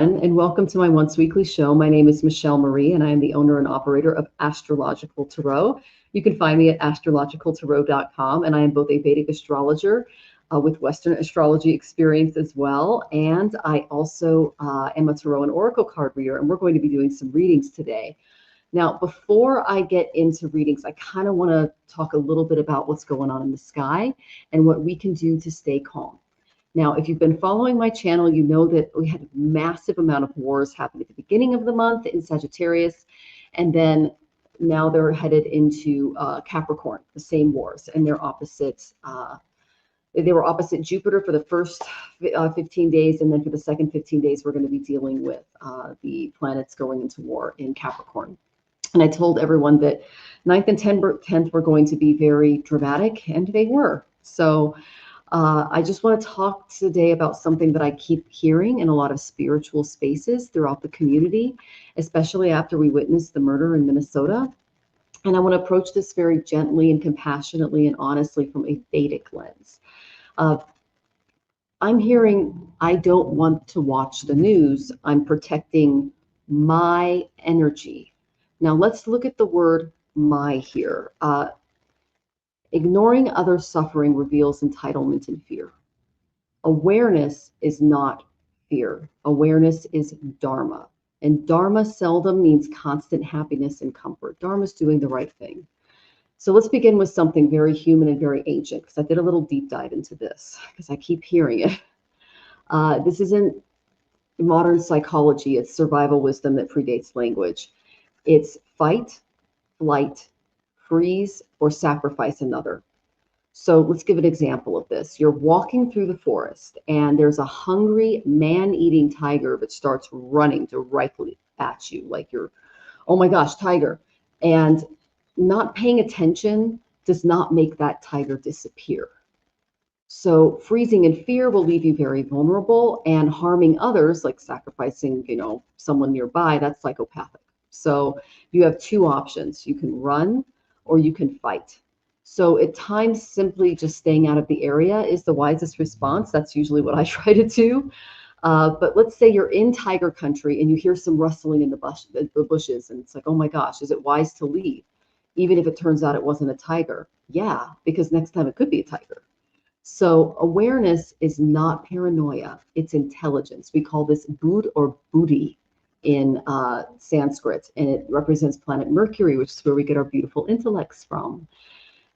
And welcome to my once weekly show. My name is Michelle Marie, and I am the owner and operator of Astrological Tarot. You can find me at astrologicaltarot.com, and I am both a Vedic astrologer with Western astrology experience as well, and I also am a tarot and oracle card reader, and we're going to be doing some readings today. Now, before I get into readings, I kind of want to talk a little bit about what's going on in the sky and what we can do to stay calm. Now, if you've been following my channel, you know that we had a massive amount of wars happen at the beginning of the month in Sagittarius, and then now they're headed into Capricorn, the same wars, and they're opposites. They were opposite Jupiter for the first 15 days, and then for the second 15 days, we're going to be dealing with the planets going into war in Capricorn. And I told everyone that 9th and 10th were going to be very dramatic, and they were. So I just want to talk today about something that I keep hearing in a lot of spiritual spaces throughout the community, especially after we witnessed the murder in Minnesota. And I want to approach this very gently and compassionately and honestly from a Vedic lens. I'm hearing, I don't want to watch the news. I'm protecting my energy. Now let's look at the word my here. Ignoring other suffering reveals entitlement and fear. Awareness is not fear. Awareness is dharma. And dharma seldom means constant happiness and comfort. Dharma is doing the right thing. So let's begin with something very human and very ancient, because I did a little deep dive into this, because I keep hearing it. This isn't modern psychology. It's survival wisdom that predates language. It's fight, flight, freeze, or sacrifice another. So let's give an example of this. You're walking through the forest and there's a hungry man-eating tiger that starts running directly at you, like you're, oh my gosh, tiger. And not paying attention does not make that tiger disappear. So freezing in fear will leave you very vulnerable, and harming others, like sacrificing, someone nearby, that's psychopathic. So you have two options. You can run or you can fight. So at times, simply just staying out of the area is the wisest response. That's usually what I try to do. But let's say you're in tiger country and you hear some rustling in the bushes, and it's like, oh my gosh, is it wise to leave? Even if it turns out it wasn't a tiger. Yeah, because next time it could be a tiger. So awareness is not paranoia, it's intelligence. We call this Bud or Buddhi in Sanskrit, and it represents planet Mercury, which is where we get our beautiful intellects from.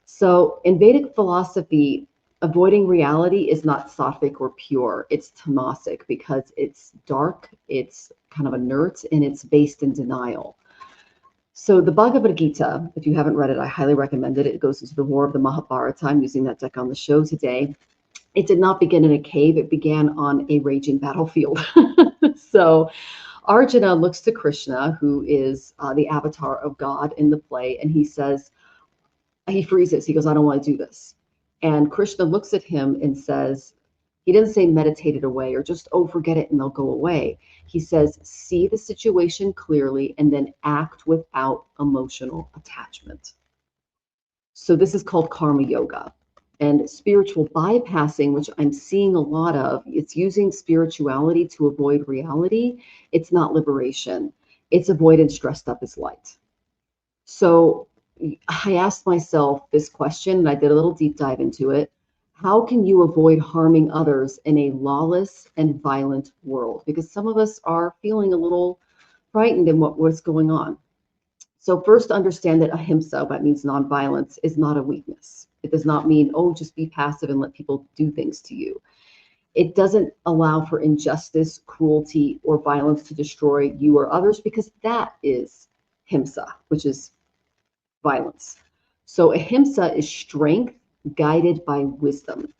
So in Vedic philosophy, avoiding reality is not sattvic or pure. It's tamasic because it's dark, it's kind of inert, and it's based in denial. So the Bhagavad Gita, if you haven't read it, I highly recommend it. It goes into the war of the Mahabharata. I'm using that deck on the show today. It did not begin in a cave. It began on a raging battlefield. So Arjuna looks to Krishna, who is the avatar of God in the play, and he says, he freezes. He goes, I don't want to do this. And Krishna looks at him and says, he doesn't say meditate it away or just, oh, forget it and they'll go away. He says, see the situation clearly and then act without emotional attachment. So this is called karma yoga. And spiritual bypassing, which I'm seeing a lot of, it's using spirituality to avoid reality. It's not liberation. It's avoidance dressed up as light. So I asked myself this question, and I did a little deep dive into it. How can you avoid harming others in a lawless and violent world? Because some of us are feeling a little frightened in what's going on. So first, understand that ahimsa, that means nonviolence, is not a weakness. It does not mean, oh, just be passive and let people do things to you. It doesn't allow for injustice, cruelty, or violence to destroy you or others, because that is himsa, which is violence. So ahimsa is strength guided by wisdom.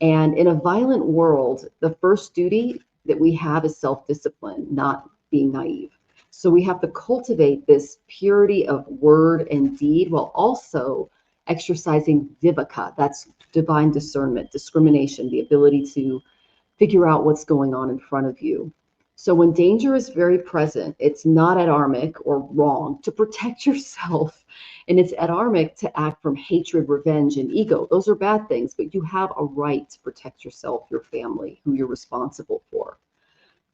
And in a violent world, the first duty that we have is self-discipline, not being naive. So we have to cultivate this purity of word and deed while also exercising viveka, that's divine discernment, discrimination, the ability to figure out what's going on in front of you. So when danger is very present, it's not adharmic or wrong to protect yourself. And it's adharmic to act from hatred, revenge, and ego. Those are bad things, but you have a right to protect yourself, your family, who you're responsible for.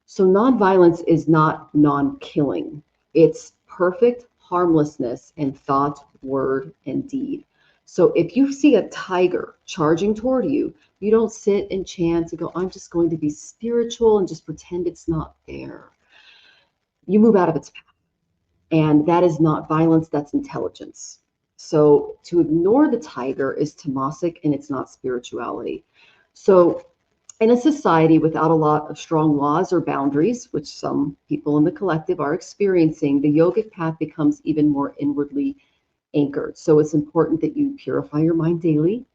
So nonviolence is not non-killing. It's perfect harmlessness in thought, word, and deed. So if you see a tiger charging toward you, you don't sit and chant and go, I'm just going to be spiritual and just pretend it's not there. You move out of its path. And that is not violence, that's intelligence. So to ignore the tiger is tamasic and it's not spirituality. So in a society without a lot of strong laws or boundaries, which some people in the collective are experiencing, the yogic path becomes even more inwardly anchored. So it's important that you purify your mind daily.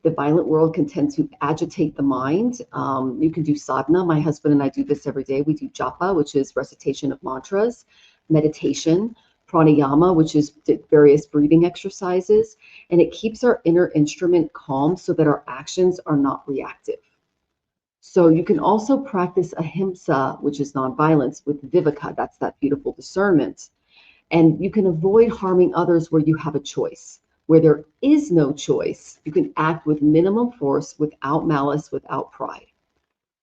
The violent world can tend to agitate the mind. You can do sadhana. My husband and I do this every day. We do japa, which is recitation of mantras, meditation, pranayama, which is various breathing exercises, and it keeps our inner instrument calm so that our actions are not reactive. So you can also practice ahimsa, which is nonviolence, with viveka. That's that beautiful discernment. And you can avoid harming others where you have a choice. Where there is no choice, you can act with minimum force, without malice, without pride.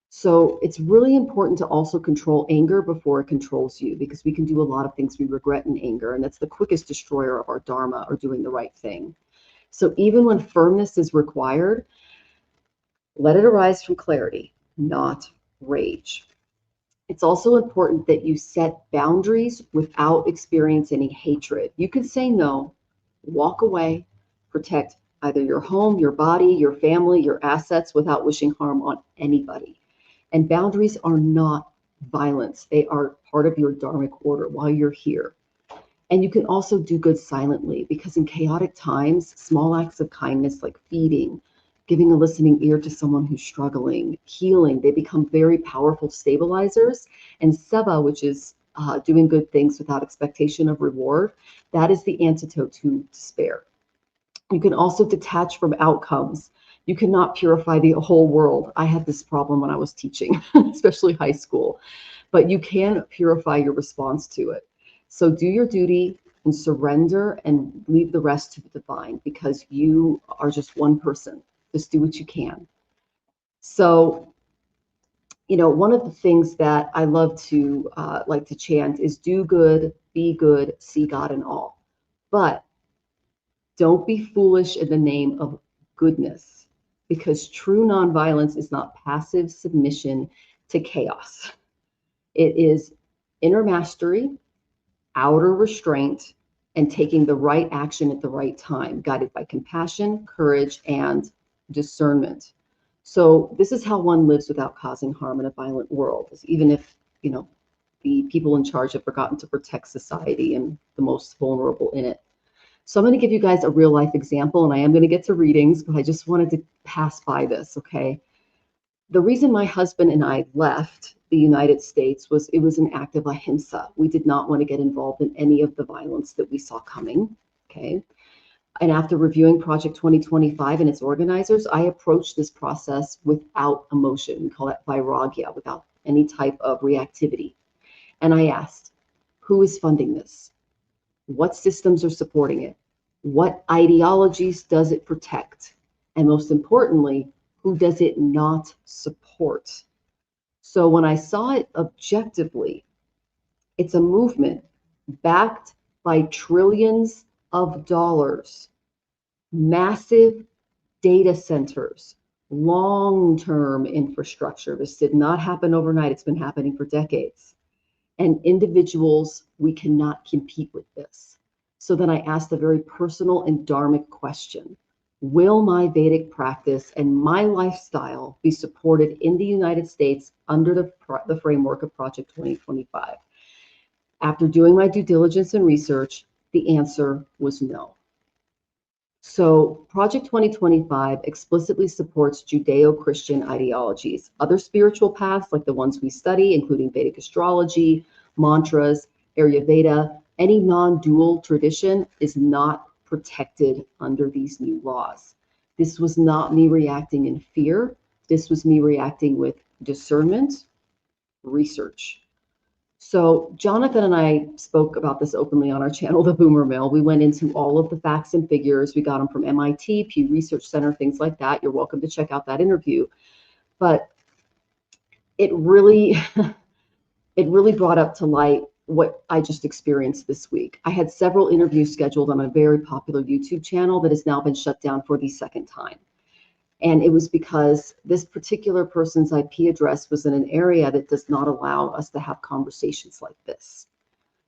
So it's really important to also control anger before it controls you, because we can do a lot of things we regret in anger, and that's the quickest destroyer of our dharma, or doing the right thing. So even when firmness is required, let it arise from clarity, not rage. It's also important that you set boundaries without experiencing any hatred. You can say no, walk away, protect either your home, your body, your family, your assets without wishing harm on anybody. And boundaries are not violence. They are part of your dharmic order while you're here. And you can also do good silently, because in chaotic times, small acts of kindness like feeding, giving a listening ear to someone who's struggling, healing, they become very powerful stabilizers. And seva, which is doing good things without expectation of reward, that is the antidote to despair. You can also detach from outcomes. You cannot purify the whole world. I had this problem when I was teaching, especially high school, but you can purify your response to it. So do your duty and surrender and leave the rest to the divine, because you are just one person. Just do what you can. So, one of the things that I love to like to chant is do good, be good, see God in all. But don't be foolish in the name of goodness, because true nonviolence is not passive submission to chaos. It is inner mastery, outer restraint, and taking the right action at the right time, guided by compassion, courage, and discernment. So this is how one lives without causing harm in a violent world, even if, the people in charge have forgotten to protect society and the most vulnerable in it. So I'm going to give you guys a real life example, and I am going to get to readings, but I just wanted to pass by this, okay? The reason my husband and I left the United States was it was an act of ahimsa. We did not want to get involved in any of the violence that we saw coming, okay? And after reviewing Project 2025 and its organizers, I approached this process without emotion. We call that vairagya, without any type of reactivity. And I asked, who is funding this? What systems are supporting it? What ideologies does it protect? And most importantly, who does it not support? So when I saw it objectively, it's a movement backed by trillions of dollars, massive data centers, long-term infrastructure. This did not happen overnight. It's been happening for decades. And individuals, we cannot compete with this. So then I asked a very personal and dharmic question. Will my Vedic practice and my lifestyle be supported in the United States under the framework of Project 2025? After doing my due diligence and research, the answer was no. So Project 2025 explicitly supports Judeo-Christian ideologies. Other spiritual paths, like the ones we study, including Vedic astrology, mantras, Ayurveda, any non-dual tradition is not protected under these new laws. This was not me reacting in fear. This was me reacting with discernment, research. So Jonathan and I spoke about this openly on our channel, The Boomer Mill. We went into all of the facts and figures. We got them from MIT, Pew Research Center, things like that. You're welcome to check out that interview. But it really, it really brought up to light what I just experienced this week. I had several interviews scheduled on a very popular YouTube channel that has now been shut down for the second time. And it was because this particular person's IP address was in an area that does not allow us to have conversations like this.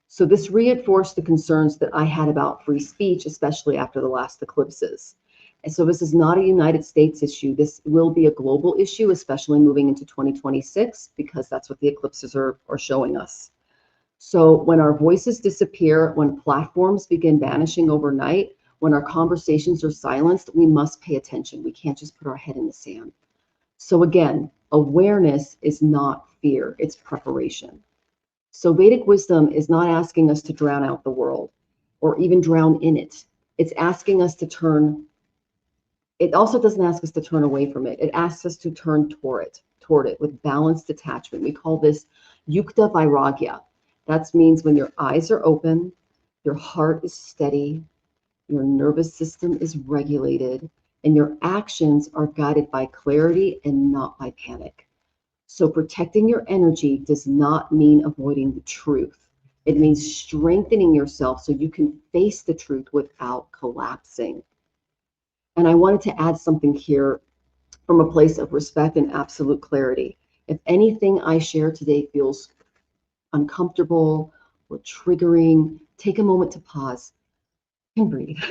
So this reinforced the concerns that I had about free speech, especially after the last eclipses. And so this is not a United States issue. This will be a global issue, especially moving into 2026, because that's what the eclipses are showing us. So when our voices disappear, when platforms begin vanishing overnight, when our conversations are silenced, we must pay attention. We can't just put our head in the sand. So again, awareness is not fear, it's preparation. So Vedic wisdom is not asking us to drown out the world or even drown in it. It's asking us to turn. It also doesn't ask us to turn away from it. It asks us to turn toward it with balanced detachment. We call this yukta vairagya. That means when your eyes are open, your heart is steady, your nervous system is regulated, and your actions are guided by clarity and not by panic. So protecting your energy does not mean avoiding the truth. It means strengthening yourself so you can face the truth without collapsing. And I wanted to add something here from a place of respect and absolute clarity. If anything I share today feels uncomfortable or triggering, take a moment to pause and breathe.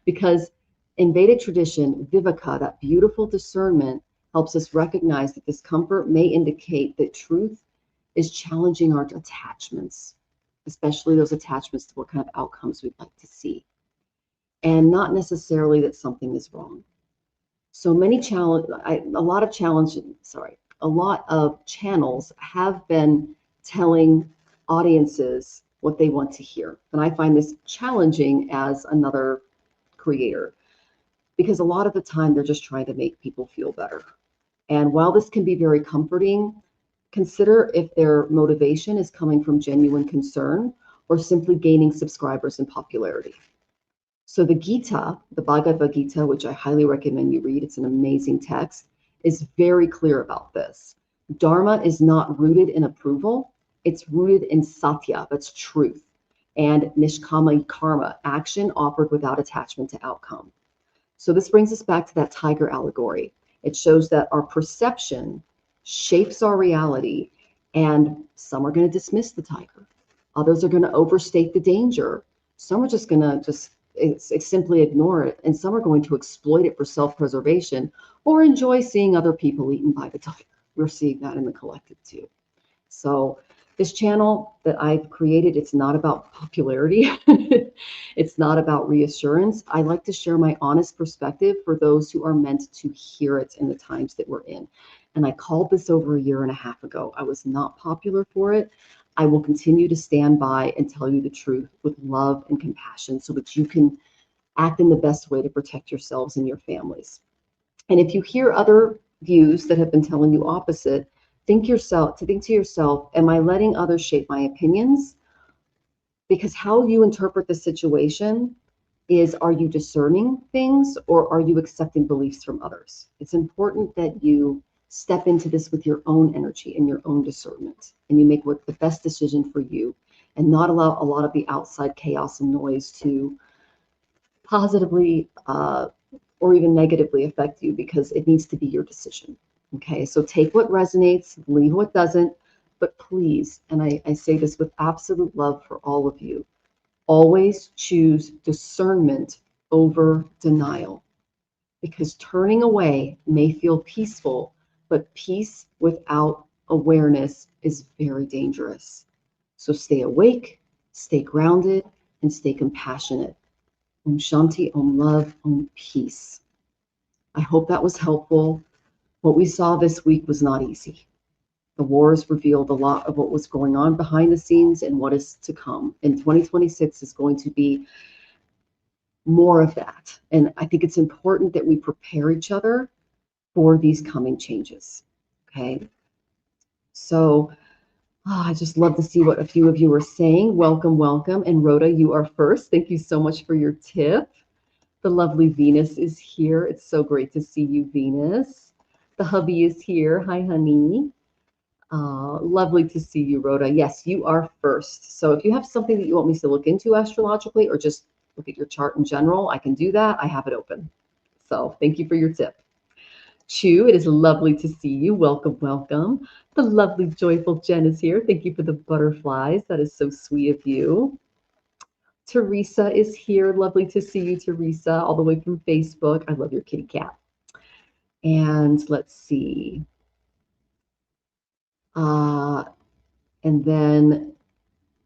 Because in Vedic tradition, viveka, that beautiful discernment, helps us recognize that discomfort may indicate that truth is challenging our attachments, especially those attachments to what kind of outcomes we'd like to see, and not necessarily that something is wrong. So a lot of channels have been telling audiences what they want to hear. And I find this challenging as another creator, because a lot of the time they're just trying to make people feel better. And while this can be very comforting, consider if their motivation is coming from genuine concern or simply gaining subscribers and popularity. So the Gita, the Bhagavad Gita, which I highly recommend you read, it's an amazing text, is very clear about this. Dharma is not rooted in approval, it's rooted in satya, that's truth, and nishkama karma, action offered without attachment to outcome. So this brings us back to that tiger allegory. It shows that our perception shapes our reality, and some are going to dismiss the tiger. Others are going to overstate the danger. Some are just going to simply ignore it, and some are going to exploit it for self-preservation or enjoy seeing other people eaten by the tiger. We're seeing that in the collective too. So this channel that I've created, it's not about popularity. It's not about reassurance. I like to share my honest perspective for those who are meant to hear it in the times that we're in. And I called this over 1.5 years ago. I was not popular for it. I will continue to stand by and tell you the truth with love and compassion so that you can act in the best way to protect yourselves and your families. And if you hear other views that have been telling you opposite, think to yourself, am I letting others shape my opinions? Because how you interpret the situation is, are you discerning things or are you accepting beliefs from others? It's important that you step into this with your own energy and your own discernment, and you make what the best decision for you and not allow a lot of the outside chaos and noise to positively or even negatively affect you, because it needs to be your decision. Okay, so take what resonates, leave what doesn't, but please, and I say this with absolute love for all of you, always choose discernment over denial, because turning away may feel peaceful, but peace without awareness is very dangerous. So stay awake, stay grounded, and stay compassionate. Om Shanti, Om Love, Om Peace. I hope that was helpful. What we saw this week was not easy. The wars revealed a lot of what was going on behind the scenes and what is to come. And 2026 is going to be more of that. And I think it's important that we prepare each other for these coming changes. Okay. So I just love to see what a few of you are saying. Welcome, welcome. And Rhoda, you are first. Thank you so much for your tip. The lovely Venus is here. It's so great to see you, Venus. The hubby is here. Hi, honey. Lovely to see you, Rhoda. Yes, you are first. So if you have something that you want me to look into astrologically or just look at your chart in general, I can do that. I have it open. So thank you for your tip. Chu, it is lovely to see you. Welcome, welcome. The lovely, joyful Jen is here. Thank you for the butterflies. That is so sweet of you. Teresa is here. Lovely to see you, Teresa, all the way from Facebook. I love your kitty cat. And let's see. And then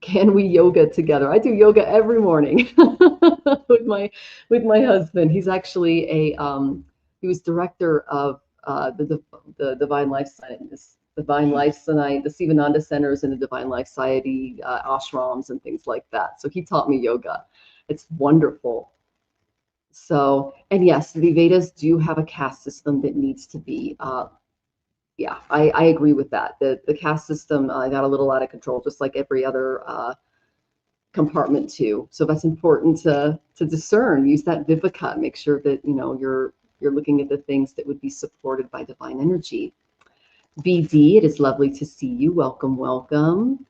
can we yoga together? I do yoga every morning with my husband. He's actually he was director of the Divine Life Science, the Sivananda centers and the Divine Life Society ashrams and things like that. So he taught me yoga. It's wonderful. So, and yes, the Vedas do have a caste system that needs to be yeah, I agree with that. The caste system got a little out of control, just like every other compartment too. So that's important to discern. Use that viveka. Make sure that you're looking at the things that would be supported by divine energy. BD, it is lovely to see you. Welcome, welcome.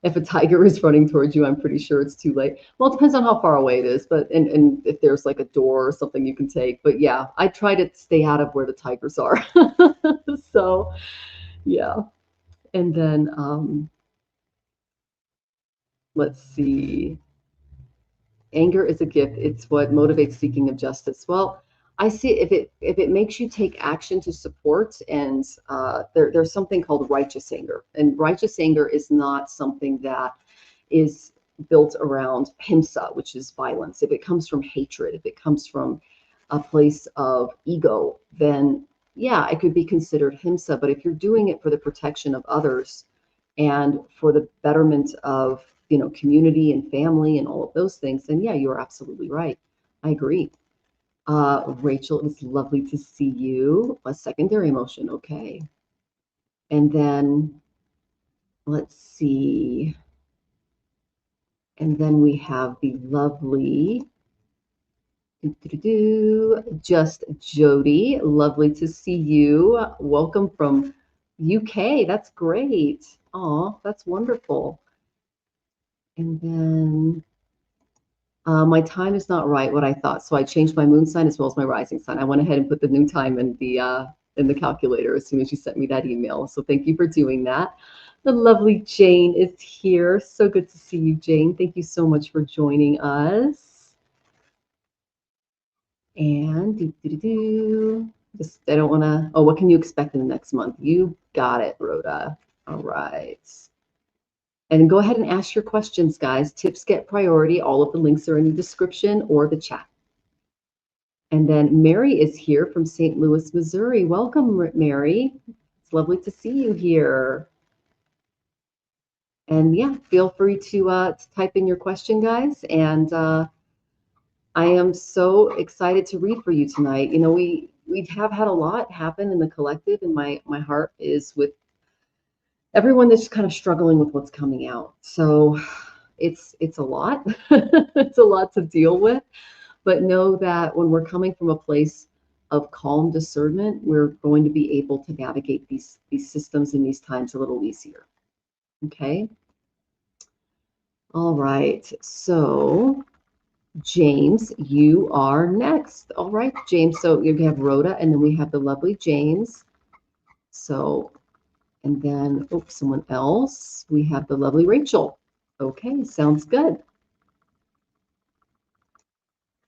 If a tiger is running towards you, I'm pretty sure it's too late. Well, it depends on how far away it is, but and if there's like a door or something you can take. But yeah, I try to stay out of where the tigers are. So yeah. And then let's see. Anger is a gift. It's what motivates seeking of justice. Well, I see if it makes you take action to support, and there's something called righteous anger, and righteous anger is not something that is built around himsa, which is violence. If it comes from hatred, if it comes from a place of ego, then yeah, it could be considered himsa. But if you're doing it for the protection of others and for the betterment of community and family and all of those things, then yeah, you are absolutely right. I agree. Rachel, it's lovely to see you. A secondary emotion, okay. And then let's see. And then we have the lovely just Jody. Lovely to see you. Welcome from UK. That's great. Oh, that's wonderful. And then my time is not right what I thought, so I changed my moon sign as well as my rising sign. I went ahead and put the new time in the calculator as soon as you sent me that email. So thank you for doing that. The lovely Jane is here. So good to see you, Jane. Thank you so much for joining us. And just I don't want to. Oh, what can you expect in the next month? You got it, Rhoda. All right. And go ahead and ask your questions, guys. Tips get priority. All of the links are in the description or the chat. And then Mary is here from St. Louis, Missouri. Welcome, Mary. It's lovely to see you here. And yeah, feel free to type in your question, guys. And I am so excited to read for you tonight. We have had a lot happen in the collective, and my heart is with everyone that's kind of struggling with what's coming out. So it's a lot. It's a lot to deal with. But know that when we're coming from a place of calm discernment, we're going to be able to navigate these systems in these times a little easier. Okay. All right. So James, you are next. All right, James. So you have Rhoda, and then we have the lovely James. So, and then, someone else. We have the lovely Rachel. Okay, sounds good.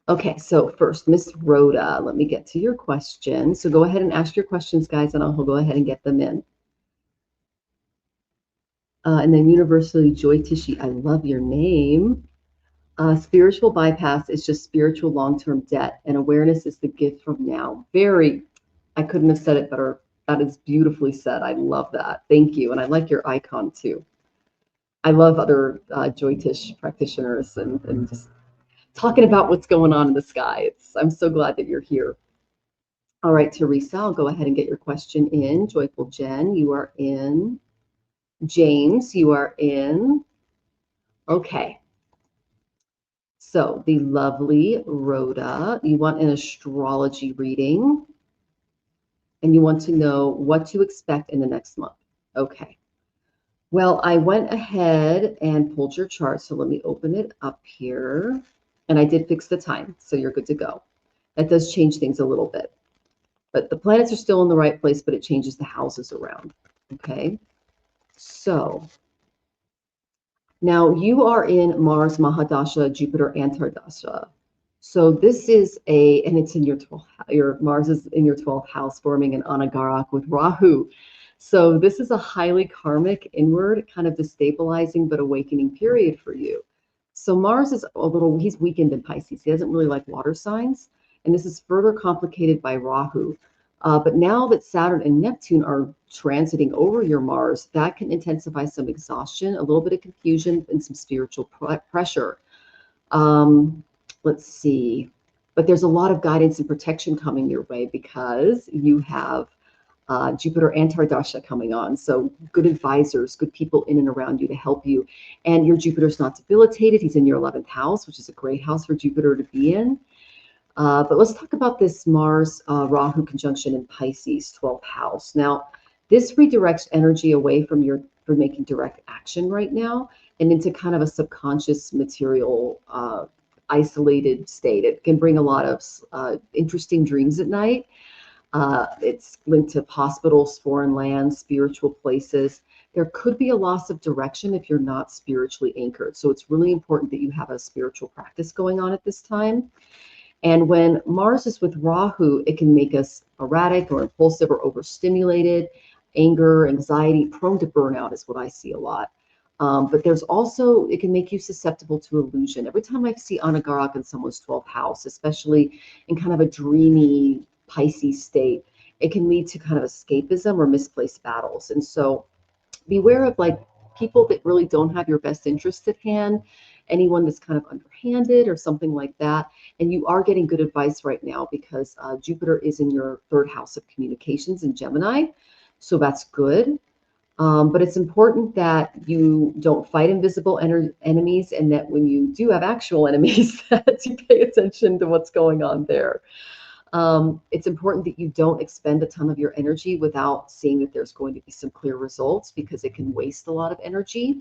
Okay, so first, Miss Rhoda, let me get to your question. So go ahead and ask your questions, guys, and I'll go ahead and get them in. And then universally Jyotish, I love your name. Spiritual bypass is just spiritual long-term debt, and awareness is the gift from now. I couldn't have said it better. That is beautifully said. I love that. Thank you. And I like your icon too. I love other Jyotish practitioners and just talking about what's going on in the sky. I'm so glad that you're here. All right, Teresa, I'll go ahead and get your question in. Joyful Jen, you are in. James, you are in. Okay. So the lovely Rhoda, you want an astrology reading, and you want to know what to expect in the next month. Okay. Well, I went ahead and pulled your chart. So let me open it up here. And I did fix the time, so you're good to go. That does change things a little bit. But the planets are still in the right place, but it changes the houses around. Okay. So now you are in Mars, Mahadasha, Jupiter, Antardasha. So this is and it's in your 12th, your Mars is in your 12th house, forming an Anagarak with Rahu. So this is a highly karmic, inward, kind of destabilizing but awakening period for you. So Mars is he's weakened in Pisces. He doesn't really like water signs. And this is further complicated by Rahu. But now that Saturn and Neptune are transiting over your Mars, that can intensify some exhaustion, a little bit of confusion, and some spiritual pressure. Let's see. But there's a lot of guidance and protection coming your way because you have Jupiter Antardasha coming on. So good advisors, good people in and around you to help you. And your Jupiter's not debilitated. He's in your 11th house, which is a great house for Jupiter to be in. But let's talk about this Mars Rahu conjunction in Pisces, 12th house. Now, this redirects energy away from making direct action right now and into kind of a subconscious material isolated state. It can bring a lot of interesting dreams at night. It's linked to hospitals, foreign lands, spiritual places. There could be a loss of direction if you're not spiritually anchored. So it's really important that you have a spiritual practice going on at this time. And when Mars is with Rahu, it can make us erratic or impulsive or overstimulated, anger, anxiety, prone to burnout is what I see a lot. But there's also, it can make you susceptible to illusion. Every time I see Anagarak in someone's 12th house, especially in kind of a dreamy Pisces state, it can lead to kind of escapism or misplaced battles. And so beware of like people that really don't have your best interests at hand, anyone that's kind of underhanded or something like that. And you are getting good advice right now because Jupiter is in your 3rd house of communications in Gemini. So that's good. But it's important that you don't fight invisible enemies, and that when you do have actual enemies, that you pay attention to what's going on there. It's important that you don't expend a ton of your energy without seeing that there's going to be some clear results, because it can waste a lot of energy.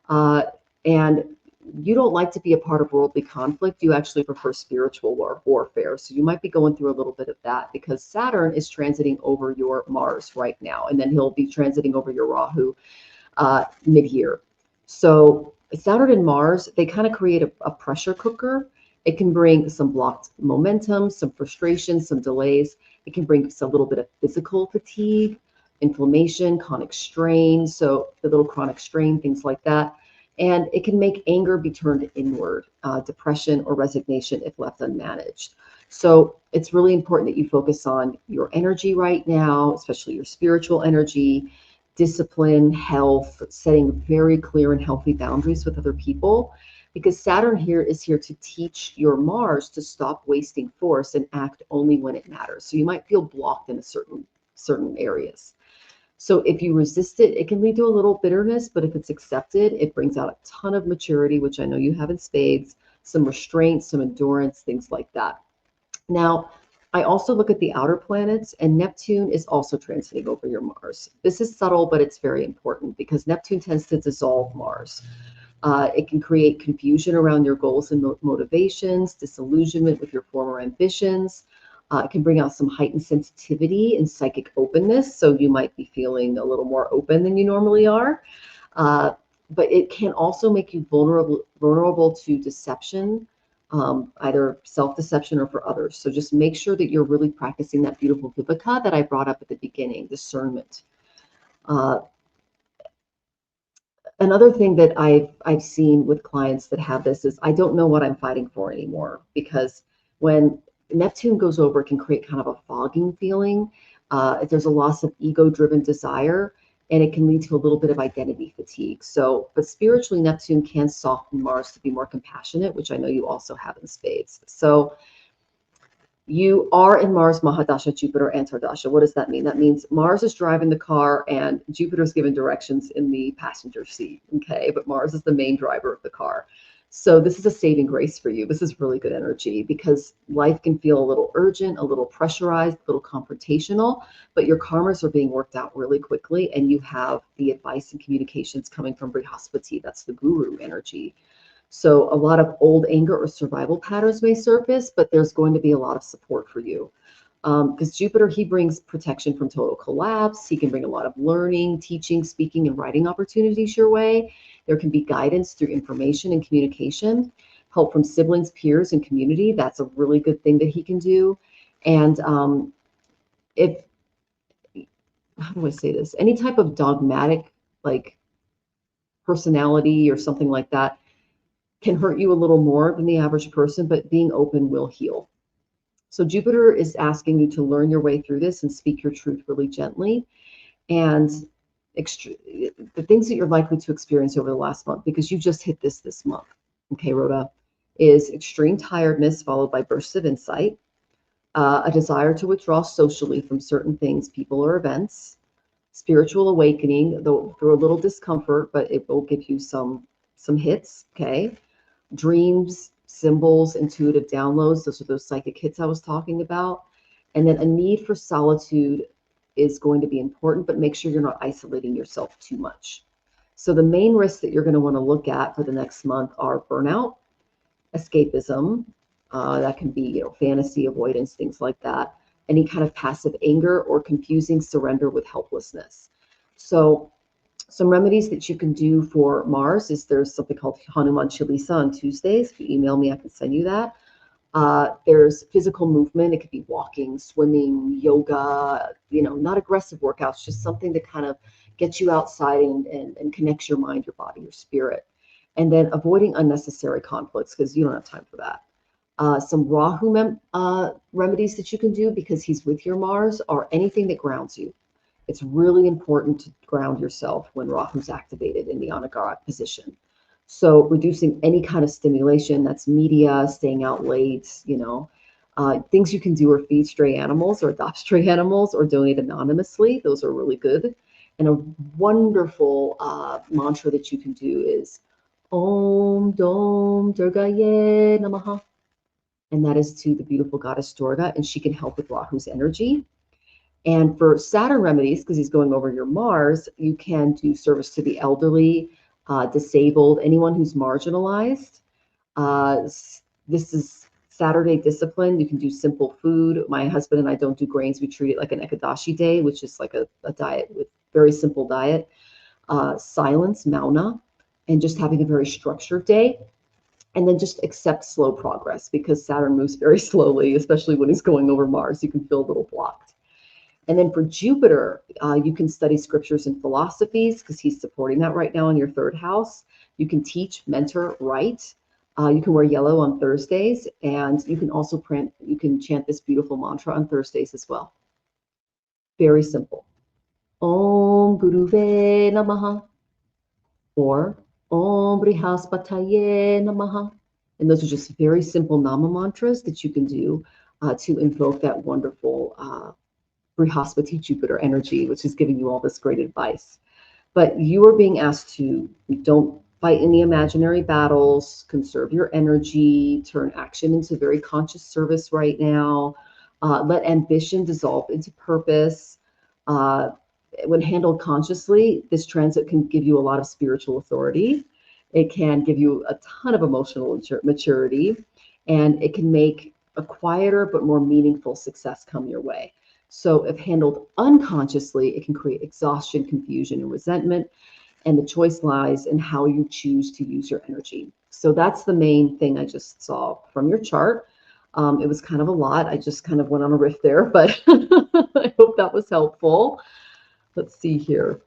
And you don't like to be a part of worldly conflict. You actually prefer spiritual warfare. So you might be going through a little bit of that because Saturn is transiting over your Mars right now. And then he'll be transiting over your Rahu mid-year. So Saturn and Mars, they kind of create a pressure cooker. It can bring some blocked momentum, some frustration, some delays. It can bring a little bit of physical fatigue, inflammation, chronic strain. So the little chronic strain, things like that. And it can make anger be turned inward, depression or resignation if left unmanaged. So it's really important that you focus on your energy right now, especially your spiritual energy, discipline, health, setting very clear and healthy boundaries with other people, because Saturn is here to teach your Mars to stop wasting force and act only when it matters. So you might feel blocked in certain areas. So if you resist it, it can lead to a little bitterness, but if it's accepted, it brings out a ton of maturity, which I know you have in spades, some restraint, some endurance, things like that. Now, I also look at the outer planets, and Neptune is also transiting over your Mars. This is subtle, but it's very important because Neptune tends to dissolve Mars. It can create confusion around your goals and motivations, disillusionment with your former ambitions. It can bring out some heightened sensitivity and psychic openness. So you might be feeling a little more open than you normally are. But it can also make you vulnerable to deception, either self-deception or for others. So just make sure that you're really practicing that beautiful viveka that I brought up at the beginning, discernment. Another thing that I've seen with clients that have this is I don't know what I'm fighting for anymore, because when Neptune goes over, it can create kind of a fogging feeling. There's a loss of ego-driven desire, and it can lead to a little bit of identity fatigue. So, but spiritually, Neptune can soften Mars to be more compassionate, which I know you also have in spades. So you are in Mars, Mahadasha, Jupiter, Antardasha. What does that mean? That means Mars is driving the car and Jupiter's giving directions in the passenger seat, okay? But Mars is the main driver of the car. So this is a saving grace for you. This is really good energy because life can feel a little urgent, a little pressurized, a little confrontational, but your karmas are being worked out really quickly, and you have the advice and communications coming from Brihaspati. That's the guru energy. So a lot of old anger or survival patterns may surface, but there's going to be a lot of support for you. Because Jupiter, he brings protection from total collapse. He can bring a lot of learning, teaching, speaking, and writing opportunities your way. There can be guidance through information and communication, help from siblings, peers, and community. That's a really good thing that he can do. And if, how do I say this? Any type of dogmatic, like personality or something like that can hurt you a little more than the average person, but being open will heal. So Jupiter is asking you to learn your way through this and speak your truth really gently. And the things that you're likely to experience over the last month, because you just hit this month, okay, Rhoda, is extreme tiredness followed by bursts of insight, a desire to withdraw socially from certain things, people, or events, spiritual awakening, though through a little discomfort, but it will give you some hits, okay? Dreams, symbols, intuitive downloads. Those are those psychic hits I was talking about. And then a need for solitude is going to be important, but make sure you're not isolating yourself too much. So the main risks that you're going to want to look at for the next month are burnout, escapism. That can be, fantasy avoidance, things like that. Any kind of passive anger or confusing surrender with helplessness. So some remedies that you can do for Mars is there's something called Hanuman Chalisa on Tuesdays. If you email me, I can send you that. There's physical movement. It could be walking, swimming, yoga, not aggressive workouts, just something to kind of get you outside and connects your mind, your body, your spirit. And then avoiding unnecessary conflicts because you don't have time for that. Some Rahu remedies that you can do because he's with your Mars are anything that grounds you. It's really important to ground yourself when Rahu's activated in the Anagarak position. So reducing any kind of stimulation, that's media, staying out late, things you can do are feed stray animals or adopt stray animals or donate anonymously. Those are really good. And a wonderful mantra that you can do is Om Dom Durgaye Namaha. And that is to the beautiful goddess Durga, and she can help with Rahu's energy. And for Saturn remedies, because he's going over your Mars, you can do service to the elderly, disabled, anyone who's marginalized. This is Saturday discipline. You can do simple food. My husband and I don't do grains. We treat it like an Ekadashi day, which is like a diet with very simple diet. Silence, mauna, and just having a very structured day. And then just accept slow progress because Saturn moves very slowly, especially when he's going over Mars. You can feel a little blocked. And then for Jupiter, you can study scriptures and philosophies because he's supporting that right now in your third house. You can teach, mentor, write. You can wear yellow on Thursdays, and you can also chant this beautiful mantra on Thursdays as well. Very simple. Om Guruve Namaha, or Om Brihaspataye Namaha. And those are just very simple nama mantras that you can do to invoke that wonderful Brihaspati Jupiter energy, which is giving you all this great advice. But you are being asked to don't fight any imaginary battles, conserve your energy, turn action into very conscious service right now. Let ambition dissolve into purpose. When handled consciously, this transit can give you a lot of spiritual authority. It can give you a ton of emotional maturity, and it can make a quieter but more meaningful success come your way. So if handled unconsciously, it can create exhaustion, confusion, and resentment. And the choice lies in how you choose to use your energy. So that's the main thing I just saw from your chart. It was kind of a lot. I just kind of went on a riff there, but I hope that was helpful. Let's see here.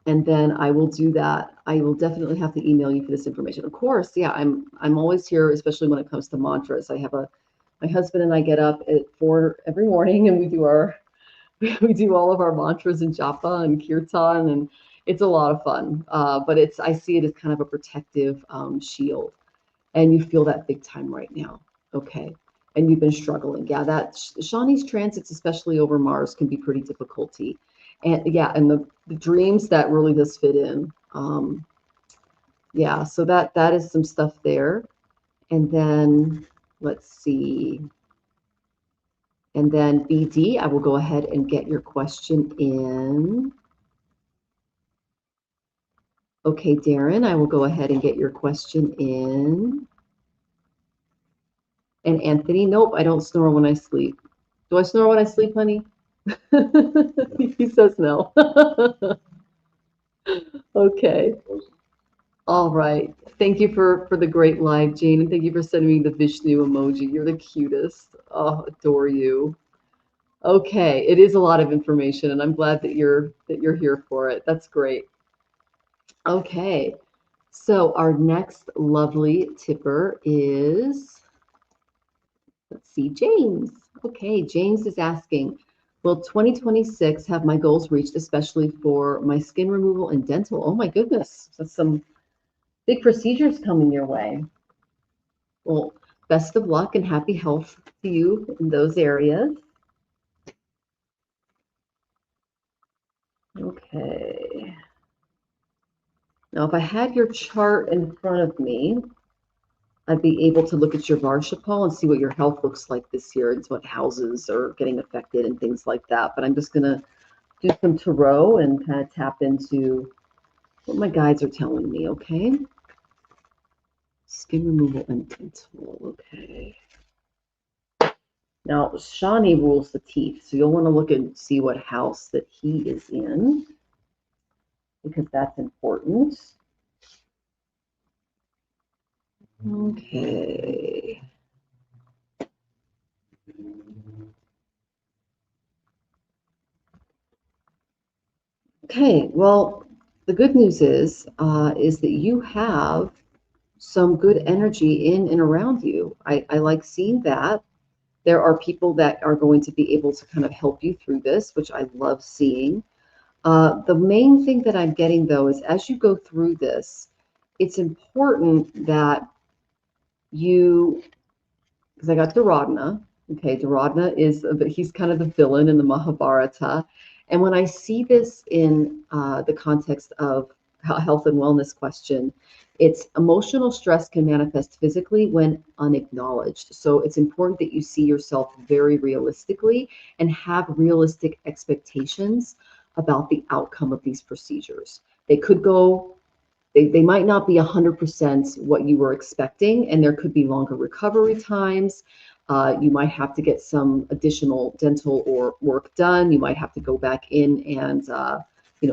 And then I will do that. I will definitely have to email you for this information. Of course, yeah, I'm always here, especially when it comes to mantras. My husband and I get up at 4 every morning and we do all of our mantras and japa and kirtan, and it's a lot of fun. But I see it as kind of a protective shield, and you feel that big time right now. Okay. And you've been struggling. Yeah, that Shani's transits, especially over Mars, can be pretty difficulty. And yeah, and the dreams, that really does fit in. Yeah, so that is some stuff there. And then let's see. And then BD, I will go ahead and get your question in. Okay, Darren, I will go ahead and get your question in. And Anthony, nope, I don't snore when I sleep. Do I snore when I sleep, honey? He says no. Okay. All right. Thank you for the great live, Jane, and thank you for sending me the Vishnu emoji. You're the cutest. Oh, adore you. Okay, it is a lot of information, and I'm glad that you're here for it. That's great. Okay, so our next lovely tipper is, let's see, James. Okay, James is asking, will 2026 have my goals reached, especially for my skin removal and dental? Oh my goodness, that's some big procedures coming your way. Well, best of luck and happy health to you in those areas. Okay. Now, if I had your chart in front of me, I'd be able to look at your Varshapal and see what your health looks like this year and what houses are getting affected and things like that. But I'm just going to do some tarot and kind of tap into what my guides are telling me, okay? Skin removal and dental, okay. Now, Shani rules the teeth, so you'll want to look and see what house that he is in, because that's important. Okay. Okay, well, the good news is that you have some good energy in and around you. I like seeing that. There are people that are going to be able to kind of help you through this, which I love seeing. The main thing that I'm getting, though, is as you go through this, it's important that you, because I got Duryodhana. Okay, Duryodhana is, he's kind of the villain in the Mahabharata. And when I see this in the context of health and wellness question, it's emotional stress can manifest physically when unacknowledged. So it's important that you see yourself very realistically and have realistic expectations about the outcome of these procedures. They could go, they might not be 100% what you were expecting, and there could be longer recovery times. You might have to get some additional dental or work done. You might have to go back in and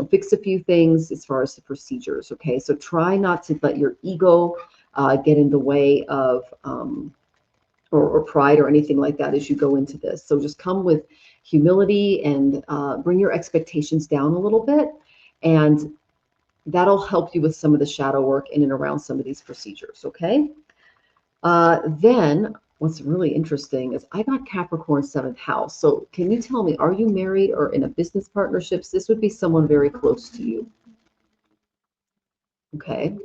fix a few things as far as the procedures. Okay, so try not to let your ego get in the way of or pride or anything like that as you go into this. So just come with humility and bring your expectations down a little bit, and that'll help you with some of the shadow work in and around some of these procedures, okay? Then what's really interesting is I got Capricorn 7th house. So can you tell me, are you married or in a business partnerships? This would be someone very close to you, okay?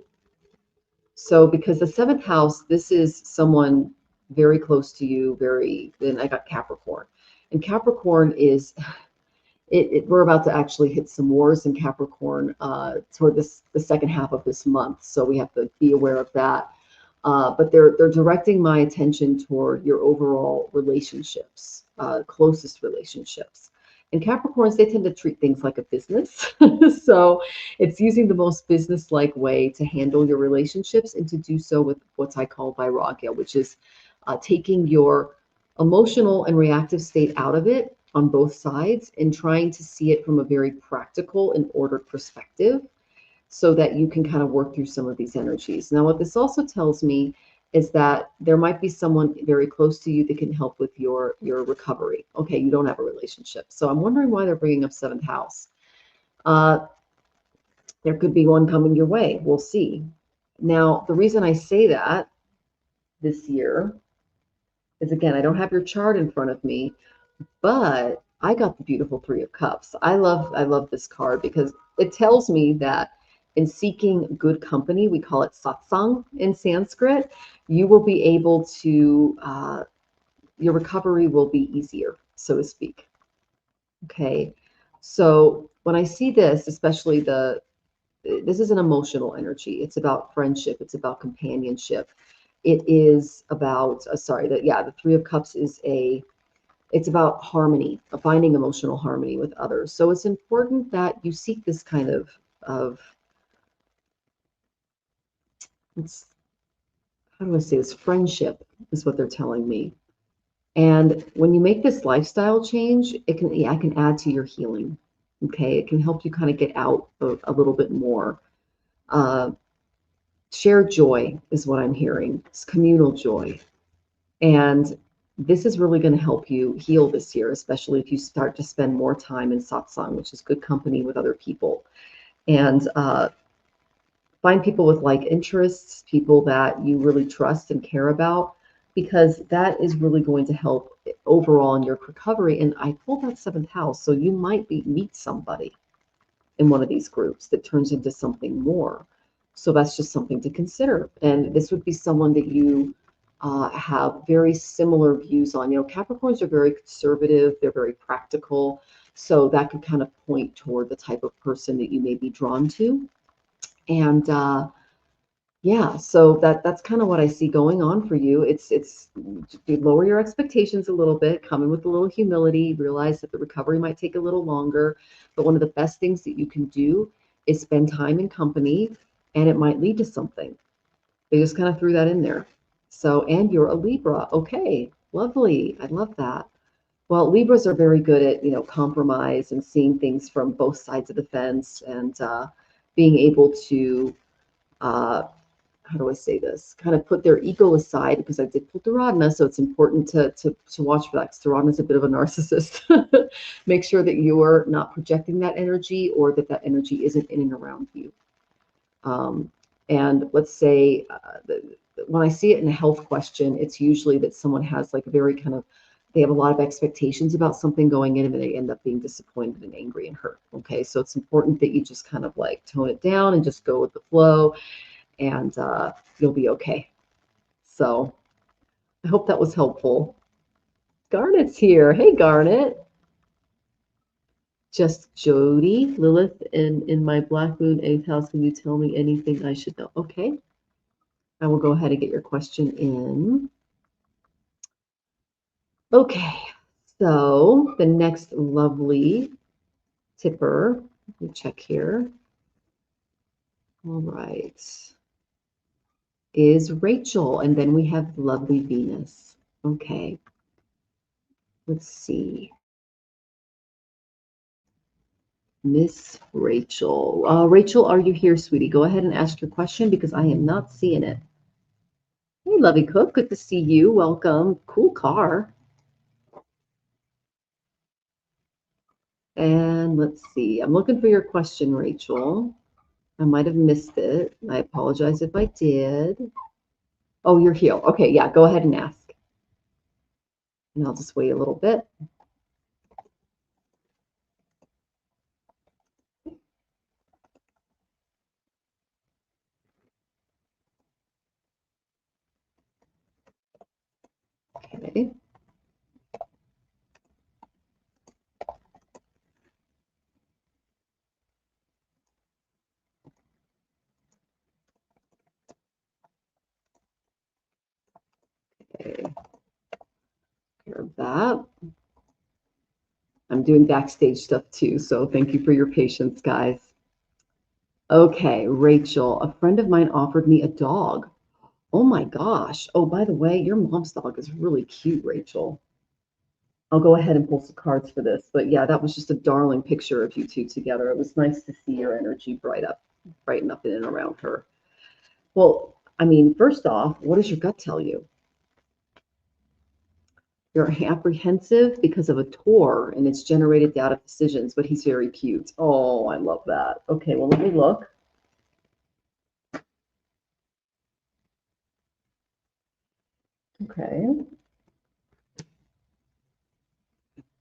So because the 7th house, this is someone very close to you, then I got Capricorn. And Capricorn is, we're about to actually hit some wars in Capricorn toward the second half of this month. So we have to be aware of that. But they're directing my attention toward your overall relationships, closest relationships. And Capricorns, they tend to treat things like a business. So it's using the most business-like way to handle your relationships and to do so with what I call vairagya, which is taking your emotional and reactive state out of it on both sides and trying to see it from a very practical and ordered perspective, so that you can kind of work through some of these energies. Now, what this also tells me is that there might be someone very close to you that can help with your recovery. Okay, you don't have a relationship. So I'm wondering why they're bringing up 7th house. There could be one coming your way. We'll see. Now, the reason I say that this year is, again, I don't have your chart in front of me, but I got the beautiful 3 of Cups. I love this card because it tells me that in seeking good company, we call it satsang in Sanskrit, you will be able to, your recovery will be easier, so to speak. Okay, so when I see this, especially the this is an emotional energy. It's about friendship. It's about companionship. It is about, the Three of Cups is it's about harmony, finding emotional harmony with others. So it's important that you seek this kind of it's, how do I say this? Friendship is what they're telling me. And when you make this lifestyle change, it can add to your healing. Okay, it can help you kind of get out a little bit more. Uh, Shared joy is what I'm hearing. It's communal joy. And this is really going to help you heal this year, especially if you start to spend more time in satsang, which is good company with other people. And find people with like interests, people that you really trust and care about, because that is really going to help overall in your recovery. And I pulled that seventh house, so you might meet somebody in one of these groups that turns into something more. So that's just something to consider. And this would be someone that you have very similar views on. You know, Capricorns are very conservative, they're very practical. So that could kind of point toward the type of person that you may be drawn to. And yeah, so that's kind of what I see going on for you. It's you lower your expectations a little bit, come in with a little humility, realize that the recovery might take a little longer, but one of the best things that you can do is spend time in company, and it might lead to something. They just kind of threw that in there. So, and you're a Libra. Okay, lovely. I love that. Well, Libras are very good at, compromise and seeing things from both sides of the fence, and being able to how do I say this? Kind of put their ego aside, because I did pull Dharadna, so it's important to watch for that. Because Dharadna is a bit of a narcissist. Make sure that you're not projecting that energy, or that energy isn't in and around you. And let's say when I see it in a health question, it's usually that someone has like a very they have a lot of expectations about something going in, and they end up being disappointed and angry and hurt. Okay, so it's important that you just kind of like tone it down and just go with the flow, and you'll be okay. So I hope that was helpful. Garnet's here. Hey, Garnet. Just Jody, Lilith, in my Black Moon 8th house. Can you tell me anything I should know? Okay. I will go ahead and get your question in. Okay. So the next lovely tipper, let me check here. All right. Is Rachel. And then we have lovely Venus. Okay. Let's see. Miss Rachel. Rachel, are you here, sweetie? Go ahead and ask your question, because I am not seeing it. Hey, Lovey Cook, good to see you. Welcome. Cool car. And let's see. I'm looking for your question, Rachel. I might have missed it. I apologize if I did. Oh, you're here. Okay, yeah, go ahead and ask. And I'll just wait a little bit. Okay. Okay. Care of that. I'm doing backstage stuff too, so thank you for your patience, guys. Okay, Rachel, a friend of mine offered me a dog. Oh my gosh. Oh, by the way, your mom's dog is really cute, Rachel. I'll go ahead and pull some cards for this. But yeah, that was just a darling picture of you two together. It was nice to see your energy brighten up in and around her. Well, I mean, first off, what does your gut tell you? You're apprehensive because of a tour, and it's generated doubt of decisions, but he's very cute. Oh, I love that. Okay, well, let me look. Okay.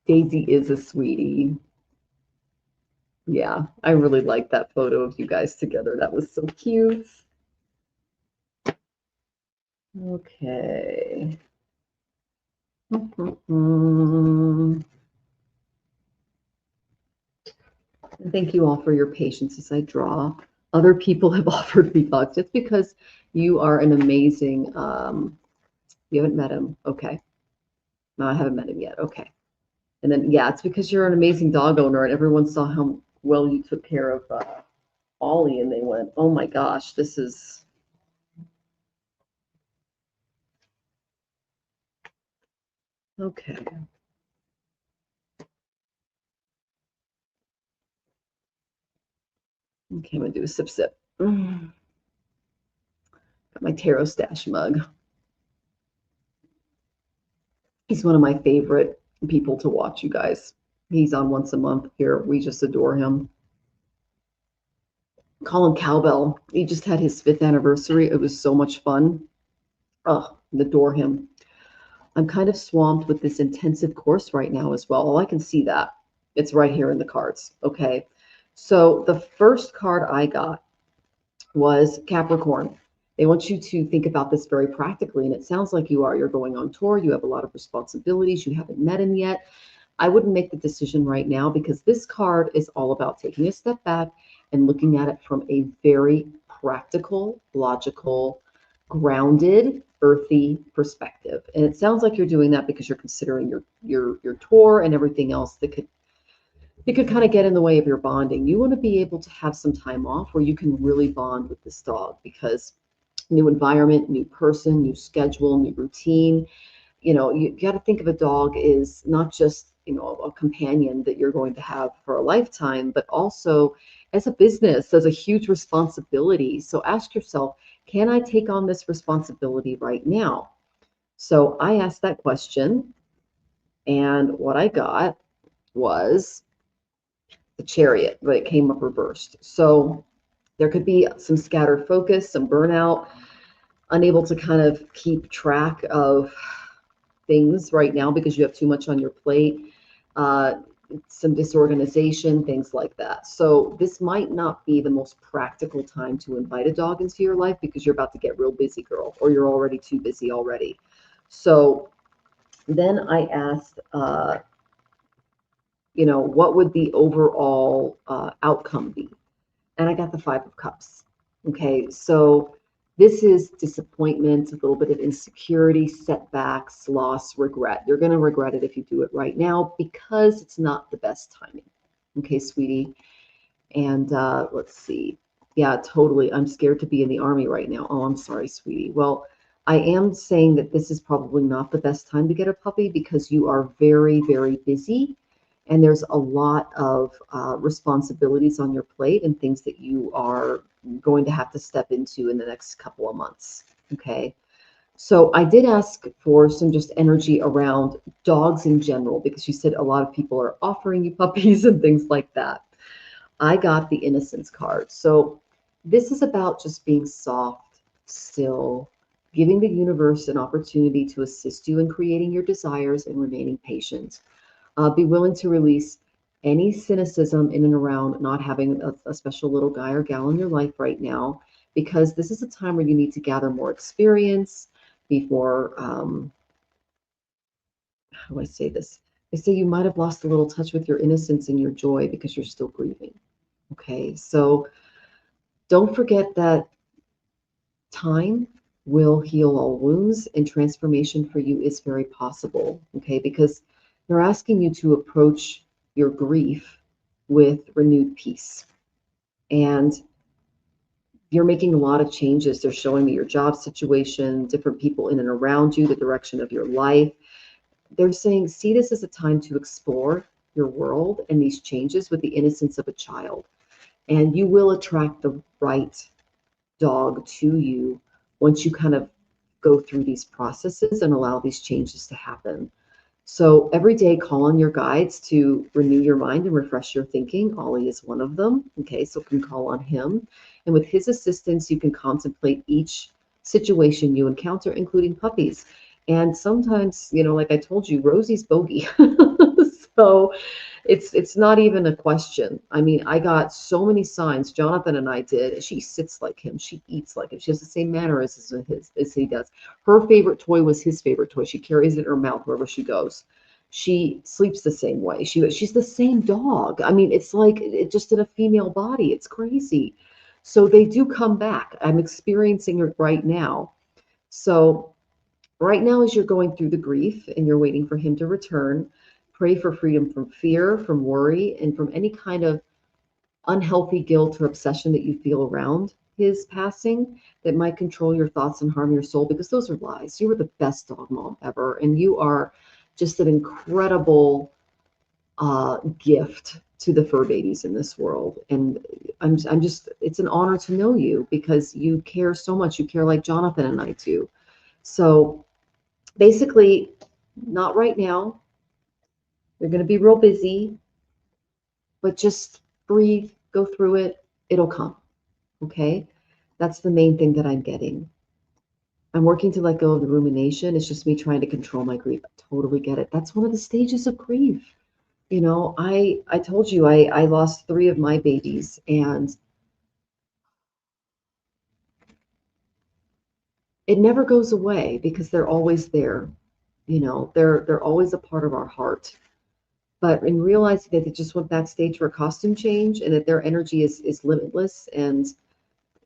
Daisy is a sweetie. Yeah, I really like that photo of you guys together. That was so cute. Okay. Thank you all for your patience as I draw. Other people have offered me hugs. It's because you are an amazing, you haven't met him. Okay. No, I haven't met him yet. Okay. And then, yeah, it's because you're an amazing dog owner and everyone saw how well you took care of Ollie and they went, oh my gosh, this is, okay. Okay, I'm going to do a sip sip. Got my tarot stash mug. He's one of my favorite people to watch, you guys. He's on once a month here. We just adore him. Call him Cowbell. He just had his 5th anniversary. It was so much fun. Oh, adore him. I'm kind of swamped with this intensive course right now as well. Oh, I can see that. It's right here in the cards. Okay. So the first card I got was Capricorn. They want you to think about this very practically, and it sounds like you are. You're going on tour. You have a lot of responsibilities. You haven't met him yet. I wouldn't make the decision right now because this card is all about taking a step back and looking at it from a very practical, logical, grounded, earthy perspective. And it sounds like you're doing that because you're considering your tour and everything else that could kind of get in the way of your bonding. You want to be able to have some time off where you can really bond with this dog because new environment, new person, new schedule, new routine. You got to think of a dog is not just, a companion that you're going to have for a lifetime, but also as a business, as a huge responsibility. So ask yourself, can I take on this responsibility right now? So I asked that question, and what I got was the Chariot, but it came up reversed. So there could be some scattered focus, some burnout, unable to kind of keep track of things right now because you have too much on your plate, some disorganization, things like that. So this might not be the most practical time to invite a dog into your life because you're about to get real busy, girl, or you're already too busy already. So then I asked, what would the overall outcome be? And I got the 5 of Cups. Okay, so this is disappointment, a little bit of insecurity, setbacks, loss, regret. You're going to regret it if you do it right now because it's not the best timing. Okay, sweetie. And let's see. Yeah, totally. I'm scared to be in the army right now. Oh, I'm sorry, sweetie. Well, I am saying that this is probably not the best time to get a puppy because you are very, very busy and there's a lot of responsibilities on your plate and things that you are going to have to step into in the next couple of months. Okay. So I did ask for some just energy around dogs in general because you said a lot of people are offering you puppies and things like that. I got the innocence card. So this is about just being soft, still, giving the universe an opportunity to assist you in creating your desires and remaining patient. Be willing to release any cynicism in and around not having a special little guy or gal in your life right now, because this is a time where you need to gather more experience before, how do I say this? I say you might have lost a little touch with your innocence and your joy because you're still grieving. Okay, so don't forget that time will heal all wounds and transformation for you is very possible. Okay, because they're asking you to approach your grief with renewed peace. And you're making a lot of changes. They're showing me your job situation, different people in and around you, the direction of your life. They're saying, see this as a time to explore your world and these changes with the innocence of a child. And you will attract the right dog to you once you kind of go through these processes and allow these changes to happen. So every day, call on your guides to renew your mind and refresh your thinking. Ollie is one of them. Okay, so you can call on him. And with his assistance, you can contemplate each situation you encounter, including puppies. And sometimes, like I told you, Rosie's bogey. So it's not even a question. I mean, I got so many signs. Jonathan and I did. She sits like him. She eats like him. She has the same manner as he does. Her favorite toy was his favorite toy. She carries it in her mouth wherever she goes. She sleeps the same way. She's the same dog. I mean, it's like just in a female body. It's crazy. So they do come back. I'm experiencing it right now. So right now, as you're going through the grief and you're waiting for him to return, pray for freedom from fear, from worry, and from any kind of unhealthy guilt or obsession that you feel around his passing that might control your thoughts and harm your soul, because those are lies. You were the best dog mom ever, and you are just an incredible gift to the fur babies in this world. And I'm just, it's an honor to know you because you care so much. You care like Jonathan and I do. So basically, not right now. You're going to be real busy, but just breathe, go through it. It'll come. Okay. That's the main thing that I'm getting. I'm working to let go of the rumination. It's just me trying to control my grief. I totally get it. That's one of the stages of grief. You know, I told you I lost 3 of my babies, and it never goes away because they're always there. You know, they're always a part of our heart. But in realizing that they just went backstage for a costume change and that their energy is limitless and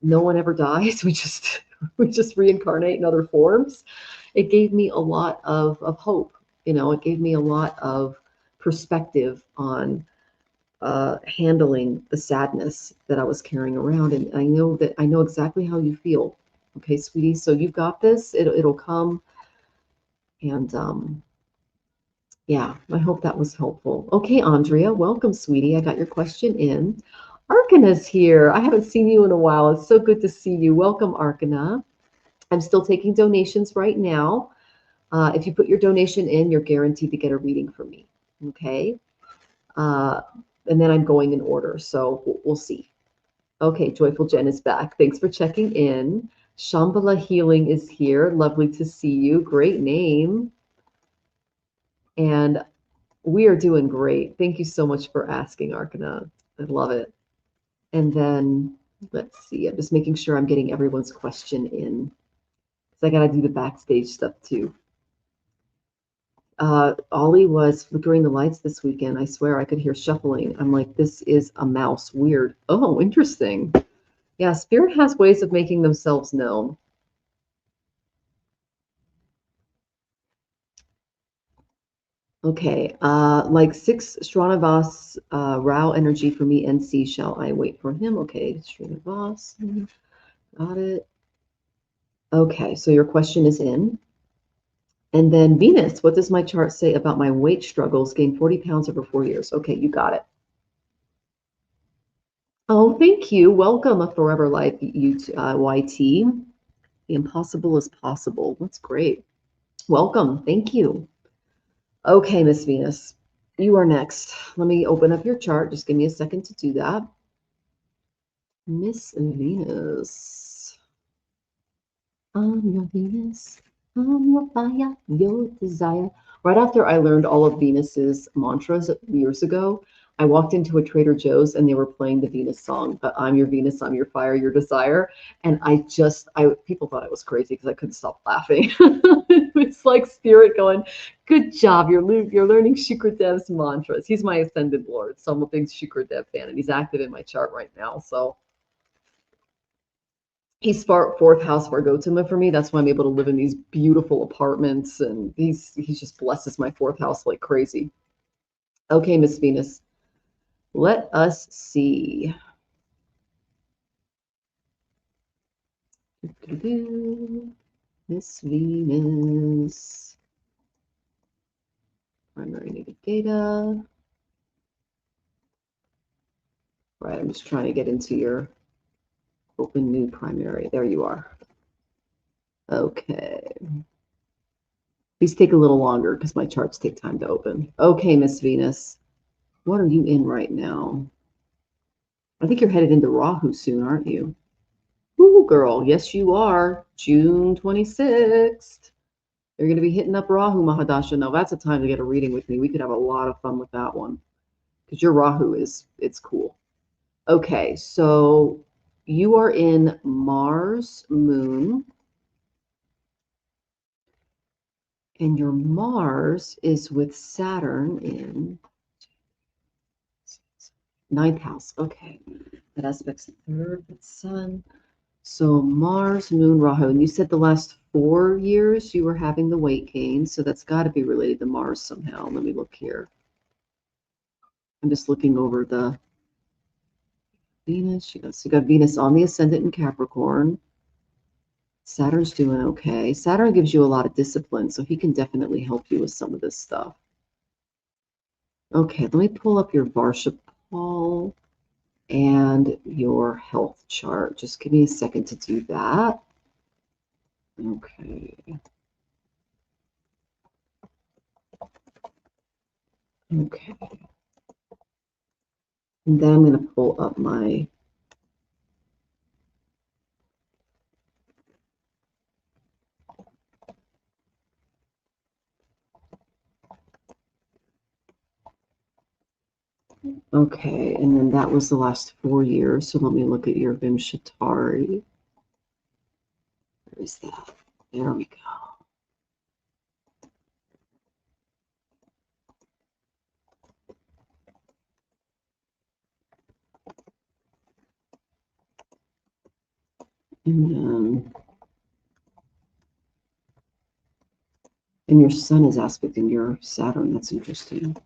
no one ever dies, we just reincarnate in other forms. It gave me a lot of hope. You know, it gave me a lot of perspective on handling the sadness that I was carrying around. And I know exactly how you feel. Okay, sweetie. So you've got this. It'll come. And yeah, I hope that was helpful. Okay, Andrea, welcome, sweetie. I got your question in. Arcana's here. I haven't seen you in a while. It's so good to see you. Welcome, Arcana. I'm still taking donations right now. If you put your donation in, you're guaranteed to get a reading from me. Okay. Uh, and then I'm going in order. So we'll see. Okay, Joyful Jen is back. Thanks for checking in. Shambhala Healing is here. Lovely to see you. Great name. And we are doing great. Thank you so much for asking, Arcana. I love it. And then let's see. I'm just making sure I'm getting everyone's question in, because I got to do the backstage stuff too. Ollie was flickering the lights this weekend. I swear I could hear shuffling. I'm like, this is a mouse. Weird. Oh, interesting. Yeah, spirit has ways of making themselves known. Okay, like 6 Srinivas, Rao energy for me, NC. Shall I wait for him? Okay, Srinivas, got it. Okay, so your question is in. And then Venus, what does my chart say about my weight struggles? Gained 40 pounds over 4 years. Okay, you got it. Oh, thank you. Welcome, a Forever Life YT. The impossible is possible. That's great. Welcome. Thank you. Okay, Miss Venus, you are next. Let me open up your chart. Just give me a second to do that. Miss Venus. I'm your Venus. I'm your fire, your desire. Right after I learned all of Venus's mantras years ago, I walked into a Trader Joe's and they were playing the Venus song, but I'm your Venus, I'm your fire, your desire. And people thought I was crazy because I couldn't stop laughing. It's like spirit going, good job. You're learning Shukradev's mantras. He's my ascendant lord. So I'm a big Shukradev fan, and he's active in my chart right now. So he's 4th house Vargotama for me. That's why I'm able to live in these beautiful apartments, and he just blesses my 4th house like crazy. Okay, Miss Venus, let us see. Miss Venus, primary native data. Right, I'm just trying to get into your open new primary. There you are. Okay. These take a little longer because my charts take time to open. Okay, Miss Venus, what are you in right now? I think you're headed into Rahu soon, aren't you? Ooh, girl, yes, you are. June 26th. You're going to be hitting up Rahu Mahadasha. Now, that's a time to get a reading with me. We could have a lot of fun with that one because your Rahu it's cool. Okay, so you are in Mars, Moon, and your Mars is with Saturn in Ninth house. Okay. That aspect's the third, that's sun. So Mars, Moon, Rahu. And you said the last 4 years you were having the weight gain. So that's got to be related to Mars somehow. Let me look here. I'm just looking over the Venus. You got Venus on the ascendant in Capricorn. Saturn's doing okay. Saturn gives you a lot of discipline, so he can definitely help you with some of this stuff. Okay, let me pull up your Varshapal and your health chart. Just give me a second to do that. Okay. Okay. And then I'm going to pull up my okay, and then that was the last 4 years. So let me look at your Vimshatari. Where is that? There we go. And your sun is aspecting your Saturn. That's interesting.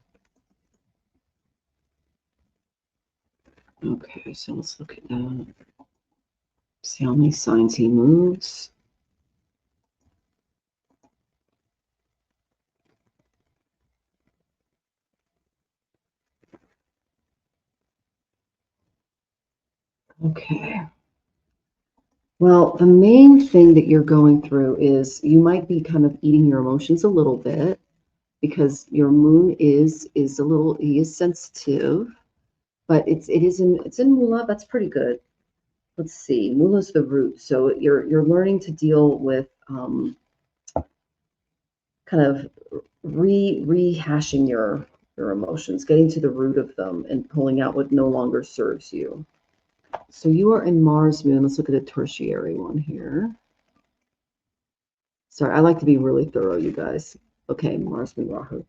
Okay, so let's look at that. See how many signs he moves. Okay. Well, the main thing that you're going through is you might be kind of eating your emotions a little bit because your moon is a little, he is sensitive, but it's in Mula. That's pretty good. Let's see. Mula's the root, so you're learning to deal with kind of rehashing your emotions, getting to the root of them, and pulling out what no longer serves you. So you are in Mars Moon. Let's look at the tertiary one here. Sorry, I like to be really thorough, you guys. Okay, Mars Moon Rahu.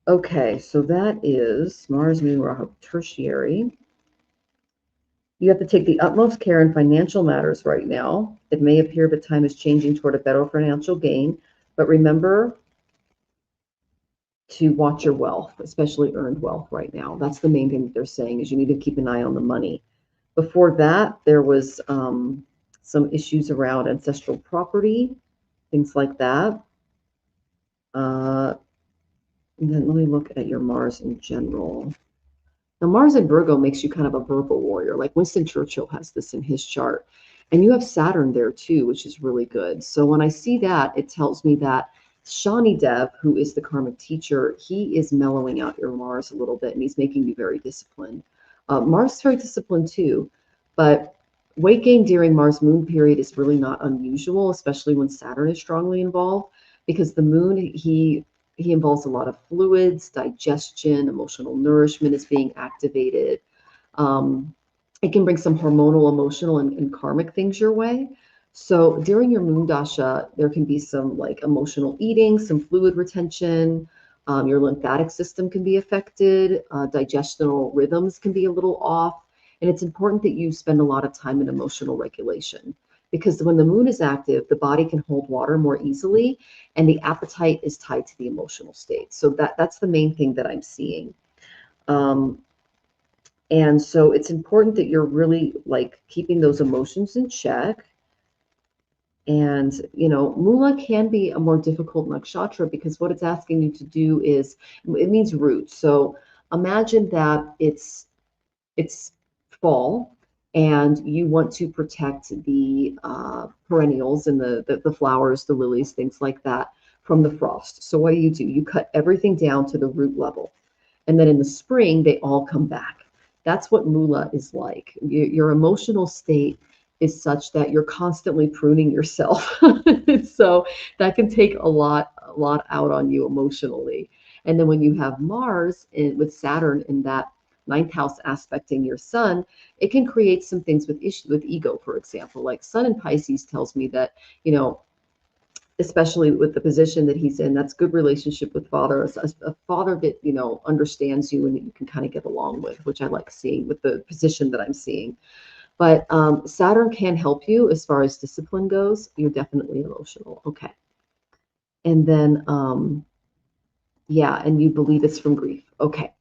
Okay, so that is Mars Moon Rahu tertiary. You have to take the utmost care in financial matters right now. It may appear that time is changing toward a better financial gain, but remember to watch your wealth, especially earned wealth right now. That's the main thing that they're saying is you need to keep an eye on the money. Before that, there was some issues around ancestral property, things like that. And then let me look at your Mars in general. Now, Mars in Virgo makes you kind of a verbal warrior. Like Winston Churchill has this in his chart. And you have Saturn there too, which is really good. So when I see that, it tells me that Shani Dev, who is the karmic teacher, he is mellowing out your Mars a little bit and he's making you very disciplined. Mars is very disciplined too, but weight gain during Mars moon period is really not unusual, especially when Saturn is strongly involved, because the moon, he involves a lot of fluids, digestion, emotional nourishment is being activated. It can bring some hormonal, emotional, and karmic things your way. So during your moon dasha, there can be some like emotional eating, some fluid retention. Your lymphatic system can be affected. Digestional rhythms can be a little off. And it's important that you spend a lot of time in emotional regulation because when the moon is active, the body can hold water more easily and the appetite is tied to the emotional state. So that's the main thing that I'm seeing. And so it's important that you're really like keeping those emotions in check. And, Mula can be a more difficult nakshatra because what it's asking you to do is, it means root. So imagine that it's fall and you want to protect the perennials and the flowers, the lilies, things like that from the frost. So what do? You cut everything down to the root level. And then in the spring, they all come back. That's what Mula is like. Your emotional state is such that you're constantly pruning yourself. So that can take a lot out on you emotionally. And then when you have Mars with Saturn in that ninth house aspecting your sun, it can create some things with ego, for example. Like Sun in Pisces tells me that, especially with the position that he's in. That's good relationship with father, a father that, understands you and that you can kind of get along with, which I like seeing with the position that I'm seeing. But Saturn can help you as far as discipline goes. You're definitely emotional. Okay. And then, yeah, and you believe it's from grief. Okay.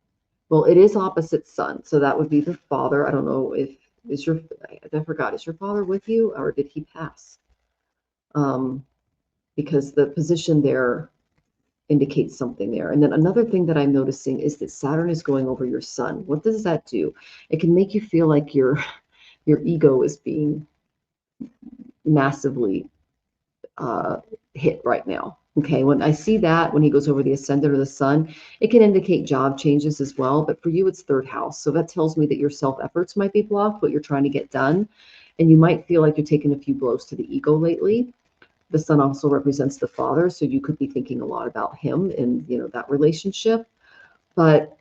Well, it is opposite sun. So that would be the father. I don't know if, I forgot, is your father with you or did he pass? Because the position there indicates something there. And then another thing that I'm noticing is that Saturn is going over your sun. What does that do? It can make you feel like your ego is being massively hit right now. Okay, when I see that, when he goes over the ascendant or the sun, it can indicate job changes as well. But for you, it's third house. So that tells me that your self efforts might be blocked, what you're trying to get done. And you might feel like you're taking a few blows to the ego lately. The sun also represents the father. So you could be thinking a lot about him and, that relationship. But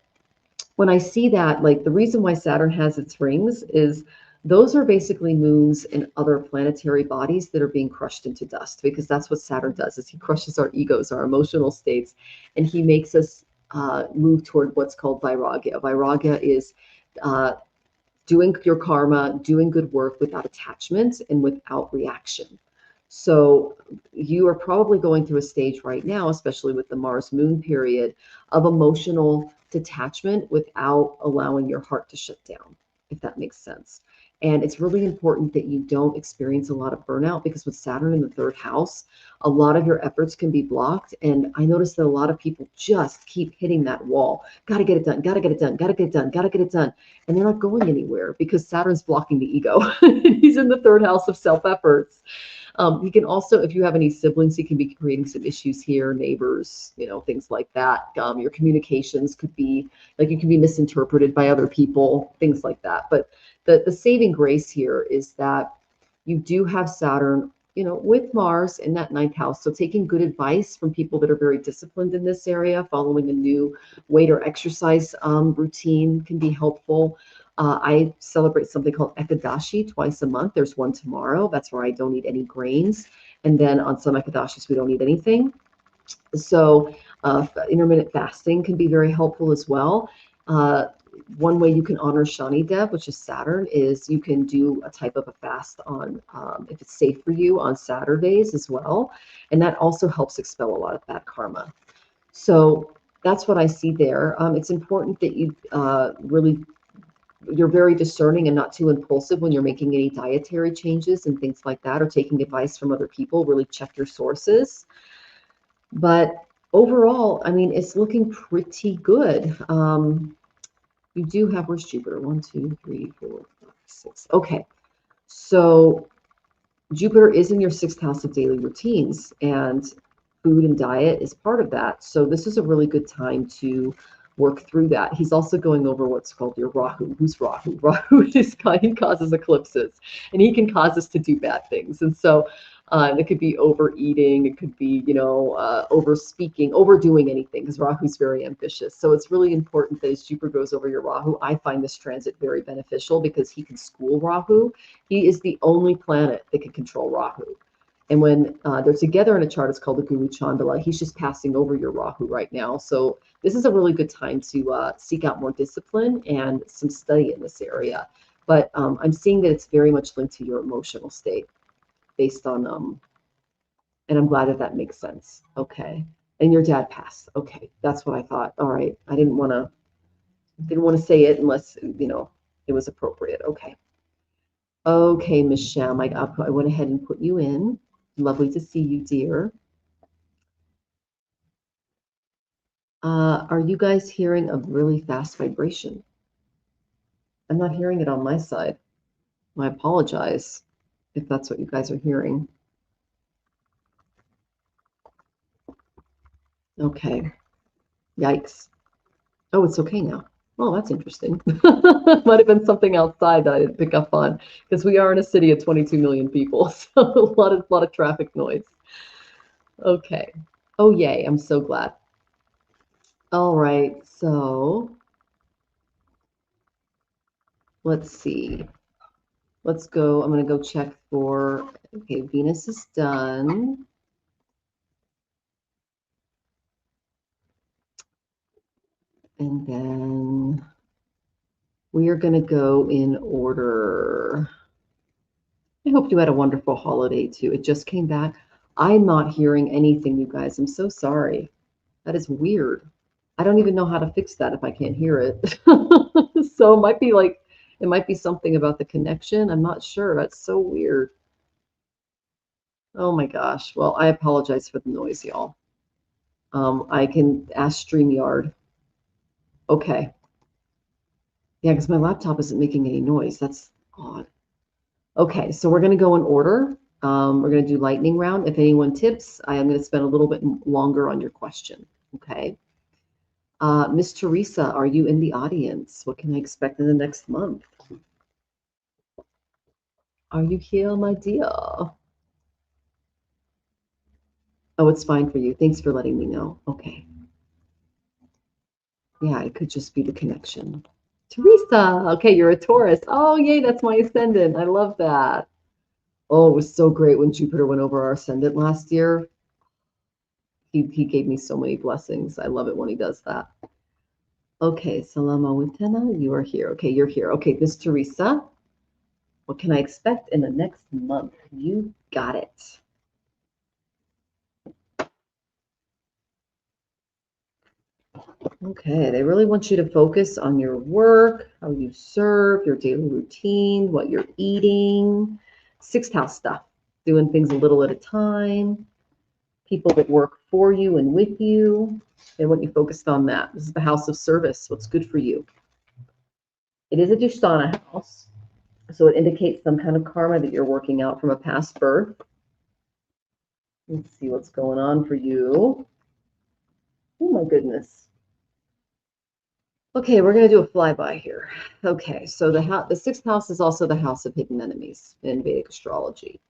when I see that, like the reason why Saturn has its rings is those are basically moons and other planetary bodies that are being crushed into dust, because that's what Saturn does, is he crushes our egos, our emotional states, and he makes us move toward what's called vairagya. Vairagya is doing your karma, doing good work without attachment and without reaction. So you are probably going through a stage right now, especially with the Mars moon period, of emotional detachment without allowing your heart to shut down, if that makes sense. And it's really important that you don't experience a lot of burnout, because with Saturn in the third house, a lot of your efforts can be blocked. And I noticed that a lot of people just keep hitting that wall. Got to get it done, got to get it done, got to get it done, got to get it done. And they're not going anywhere because Saturn's blocking the ego. He's in the third house of self efforts. He can also, if you have any siblings, he can be creating some issues here, neighbors, things like that. Your communications could be like, you can be misinterpreted by other people, things like that. But the saving grace here is that you do have Saturn, with Mars in that ninth house. So taking good advice from people that are very disciplined in this area, following a new weight or exercise routine can be helpful. I celebrate something called Ekadashi twice a month. There's one tomorrow. That's where I don't eat any grains. And then on some Ekadashis, we don't eat anything. So intermittent fasting can be very helpful as well. One way you can honor Shani Dev, which is Saturn, is you can do a type of a fast on, if it's safe for you, on Saturdays as well. And that also helps expel a lot of bad karma. So that's what I see there. It's important that you you're very discerning and not too impulsive when you're making any dietary changes and things like that, or taking advice from other people. Really check your sources. But overall, I mean, it's looking pretty good. You do have, where's Jupiter? 1, 2, 3, 4, 5, 6. Okay. So Jupiter is in your sixth house of daily routines, and food and diet is part of that. So this is a really good time to work through that. He's also going over what's called your Rahu. Who's Rahu? Rahu is he causes eclipses, and he can cause us to do bad things. And so it could be overeating, it could be, over speaking, overdoing anything, because Rahu's very ambitious. So it's really important that as Jupiter goes over your Rahu, I find this transit very beneficial because he can school Rahu. He is the only planet that can control Rahu. And when they're together in a chart, it's called the Guru Chandala. He's just passing over your Rahu right now. So this is a really good time to seek out more discipline and some study in this area. But I'm seeing that it's very much linked to your emotional state based on, and I'm glad that makes sense. Okay. And your dad passed. Okay. That's what I thought. All right. I didn't want to say it unless, it was appropriate. Okay. Okay, Miss Sham, I went ahead and put you in. Lovely to see you, dear. Are you guys hearing a really fast vibration? I'm not hearing it on my side. I apologize if that's what you guys are hearing. Okay. Yikes. Oh, it's okay now. Oh, that's interesting. Might have been something outside that I didn't pick up on, because we are in a city of 22 million people, so a lot of traffic noise. Okay. Oh, yay. I'm so glad. All right. So let's see. Let's go. I'm going to go check for, okay, Venus is done. And then we are going to go in order. I hope you had a wonderful holiday too. It just came back. I'm not hearing anything, you guys. I'm so sorry. That is weird. I don't even know how to fix that if I can't hear it. So it might be something about the connection. I'm not sure. That's so weird. Oh my gosh. Well, I apologize for the noise, y'all. I can ask StreamYard. Okay. Yeah, because my laptop isn't making any noise. That's odd. Okay, so we're going to go in order. We're going to do lightning round. If anyone tips, I am going to spend a little bit longer on your question. Okay. Miss Teresa, are you in the audience? What can I expect in the next month? Are you here, my dear? Oh, it's fine for you. Thanks for letting me know. Okay. Yeah, it could just be the connection. Teresa, okay, you're a Taurus. Oh, yay, that's my ascendant. I love that. Oh, it was so great when Jupiter went over our ascendant last year. He gave me so many blessings. I love it when he does that. Okay, Salama Wintena, you are here. Okay, you're here. Okay, Miss Teresa, what can I expect in the next month? You got it. Okay, they really want you to focus on your work, how you serve, your daily routine, what you're eating, sixth house stuff, doing things a little at a time, people that work for you and with you. They want you focused on that. This is the house of service, what's good for you. It is a Dushtana house, so it indicates some kind of karma that you're working out from a past birth. Let's see what's going on for you. Oh my goodness. Okay, we're going to do a flyby here. Okay, so the sixth house is also the house of hidden enemies in Vedic astrology.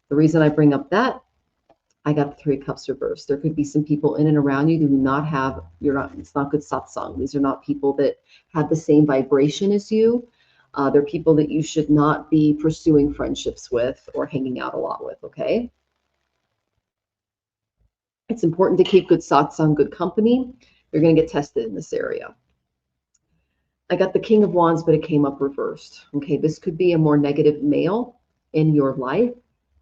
The reason I bring up that, I got the Three of Cups reversed. There could be some people in and around you who do not have, it's not good satsang. These are not people that have the same vibration as you. They're people that you should not be pursuing friendships with or hanging out a lot with, okay? It's important to keep good satsang, good company. You're going to get tested in this area. I got the King of Wands, but it came up reversed. Okay, this could be a more negative male in your life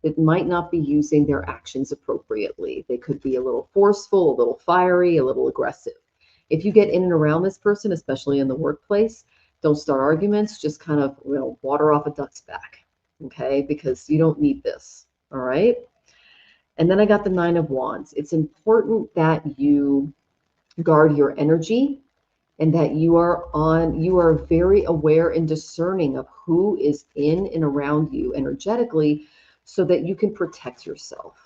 that might not be using their actions appropriately. They could be a little forceful, a little fiery, a little aggressive. If you get in and around this person, especially in the workplace, don't start arguments. Just kind of, water off a duck's back, okay? Because you don't need this, all right? And then I got the Nine of Wands. It's important that you guard your energy and that you are very aware and discerning of who is in and around you energetically so that you can protect yourself.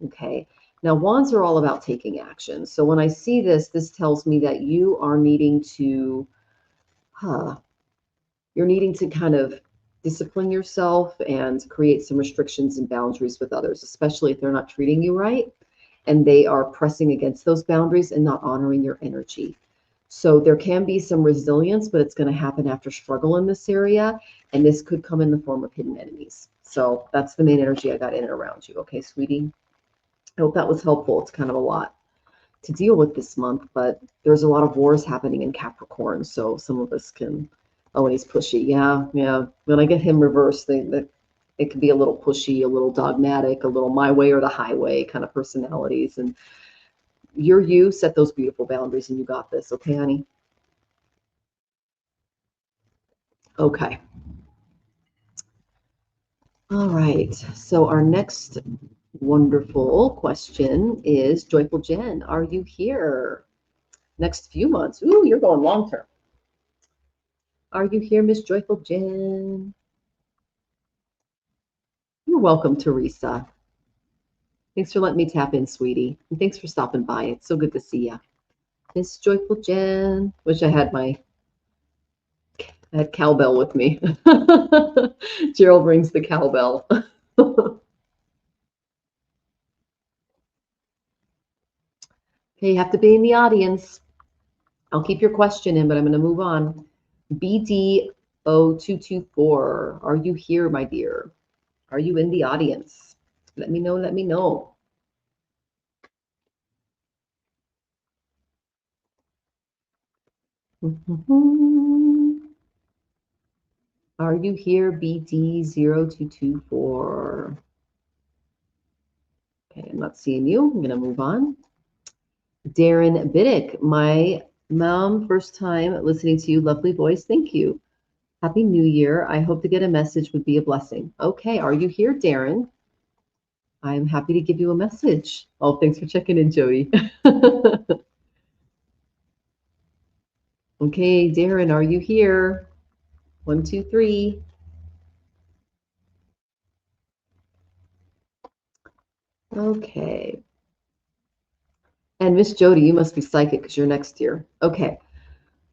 Okay. Now, wands are all about taking action. So when I see this, this tells me that you are needing to, you're needing to kind of discipline yourself and create some restrictions and boundaries with others, especially if they're not treating you right and they are pressing against those boundaries and not honoring your energy. So there can be some resilience, but it's going to happen after struggle in this area. And this could come in the form of hidden enemies. So that's the main energy I got in and around you. Okay, sweetie. I hope that was helpful. It's kind of a lot to deal with this month, but there's a lot of wars happening in Capricorn. So some of us can, oh, and he's pushy. Yeah. When I get him reversed, it can be a little pushy, a little dogmatic, a little my way or the highway kind of personalities. And you set those beautiful boundaries and you got this. Okay, honey? Okay. All right. So our next wonderful question is Joyful Jen. Are you here? Next few months. Ooh, you're going long term. Are you here, Miss Joyful Jen? You're welcome, Teresa. Thanks for letting me tap in, sweetie. And thanks for stopping by. It's so good to see you. Miss Joyful Jen. Wish I had cowbell with me. Gerald rings the cowbell. Okay, you have to be in the audience. I'll keep your question in, but I'm going to move on. BD0224. Are you here, my dear? Are you in the audience? Let me know. Let me know. Are you here, BD0224? Okay, I'm not seeing you. I'm going to move on. Darren Biddick, my mom, first time listening to you. Lovely voice. Thank you. Happy New Year. I hope to get a message would be a blessing. Okay, are you here, Darren? I'm happy to give you a message. Oh, thanks for checking in, Jody. Okay, Darren, are you here? 1, 2, 3. Okay. And Miss Jody, you must be psychic because you're next year. Okay.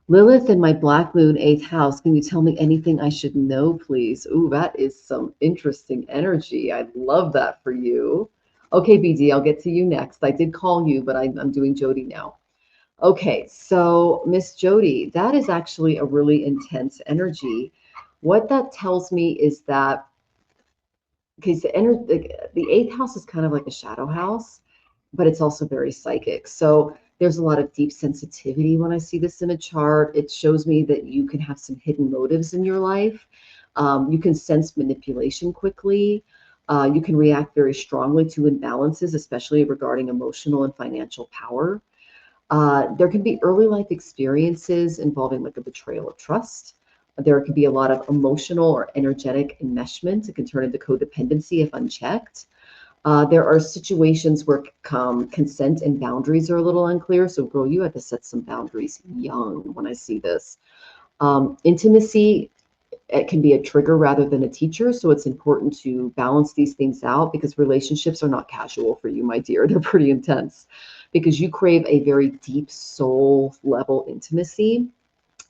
Lilith in my Black Moon 8th house. Can you tell me anything I should know, please? Ooh, that is some interesting energy. I love that for you. Okay, BD, I'll get to you next. I did call you, but I'm doing Jody now. Okay, so Miss Jody, that is actually a really intense energy. What that tells me is that because the eighth house is kind of like a shadow house, but it's also very psychic. So there's a lot of deep sensitivity when I see this in a chart. It shows me that you can have some hidden motives in your life. You can sense manipulation quickly. You can react very strongly to imbalances, especially regarding emotional and financial power. There can be early life experiences involving like a betrayal of trust. There can be a lot of emotional or energetic enmeshment. It can turn into codependency if unchecked. There are situations where consent and boundaries are a little unclear. So, girl, you had to set some boundaries young when I see this. Intimacy, it can be a trigger rather than a teacher. So it's important to balance these things out because relationships are not casual for you, my dear. They're pretty intense because you crave a very deep soul level intimacy.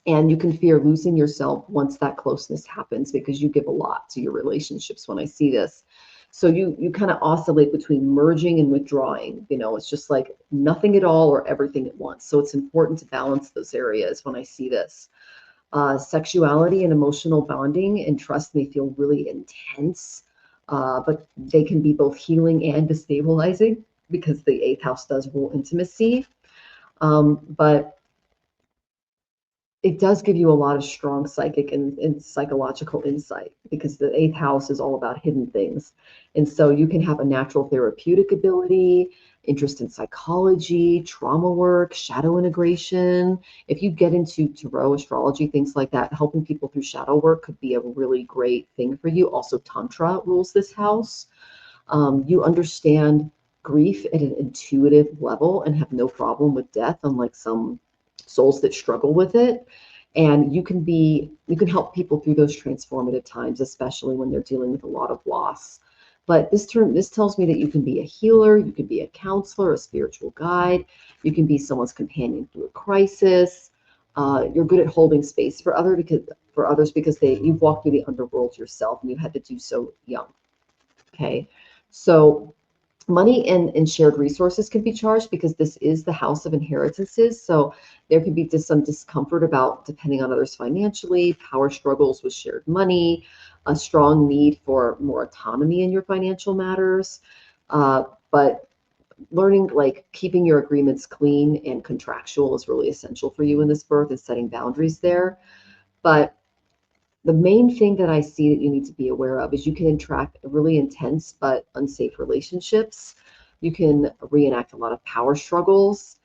And you can fear losing yourself once that closeness happens because you give a lot to your relationships when I see this. So you kind of oscillate between merging and withdrawing. You know, it's just like nothing at all or everything at once. So it's important to balance those areas when I see this. Sexuality and emotional bonding and trust may feel really intense, but they can be both healing and destabilizing because the eighth house does rule intimacy. But it does give you a lot of strong psychic and psychological insight because the eighth house is all about hidden things. And so you can have a natural therapeutic ability, interest in psychology, trauma work, shadow integration. If you get into tarot, astrology, things like that, helping people through shadow work could be a really great thing for you. Also, Tantra rules this house. You understand grief at an intuitive level and have no problem with death, unlike some souls that struggle with it. And you can help people through those transformative times, especially when they're dealing with a lot of loss. But this tells me that you can be a healer, you can be a counselor, a spiritual guide, you can be someone's companion through a crisis. You're good at holding space for others because you've walked through the underworld yourself and you had to do so young. Okay, so money and shared resources can be charged because this is the house of inheritances. So there can be just some discomfort about depending on others financially, power struggles with shared money, a strong need for more autonomy in your financial matters. But learning, like keeping your agreements clean and contractual is really essential for you in this birth and setting boundaries there. But the main thing that I see that you need to be aware of is you can attract really intense but unsafe relationships. You can reenact a lot of power struggles.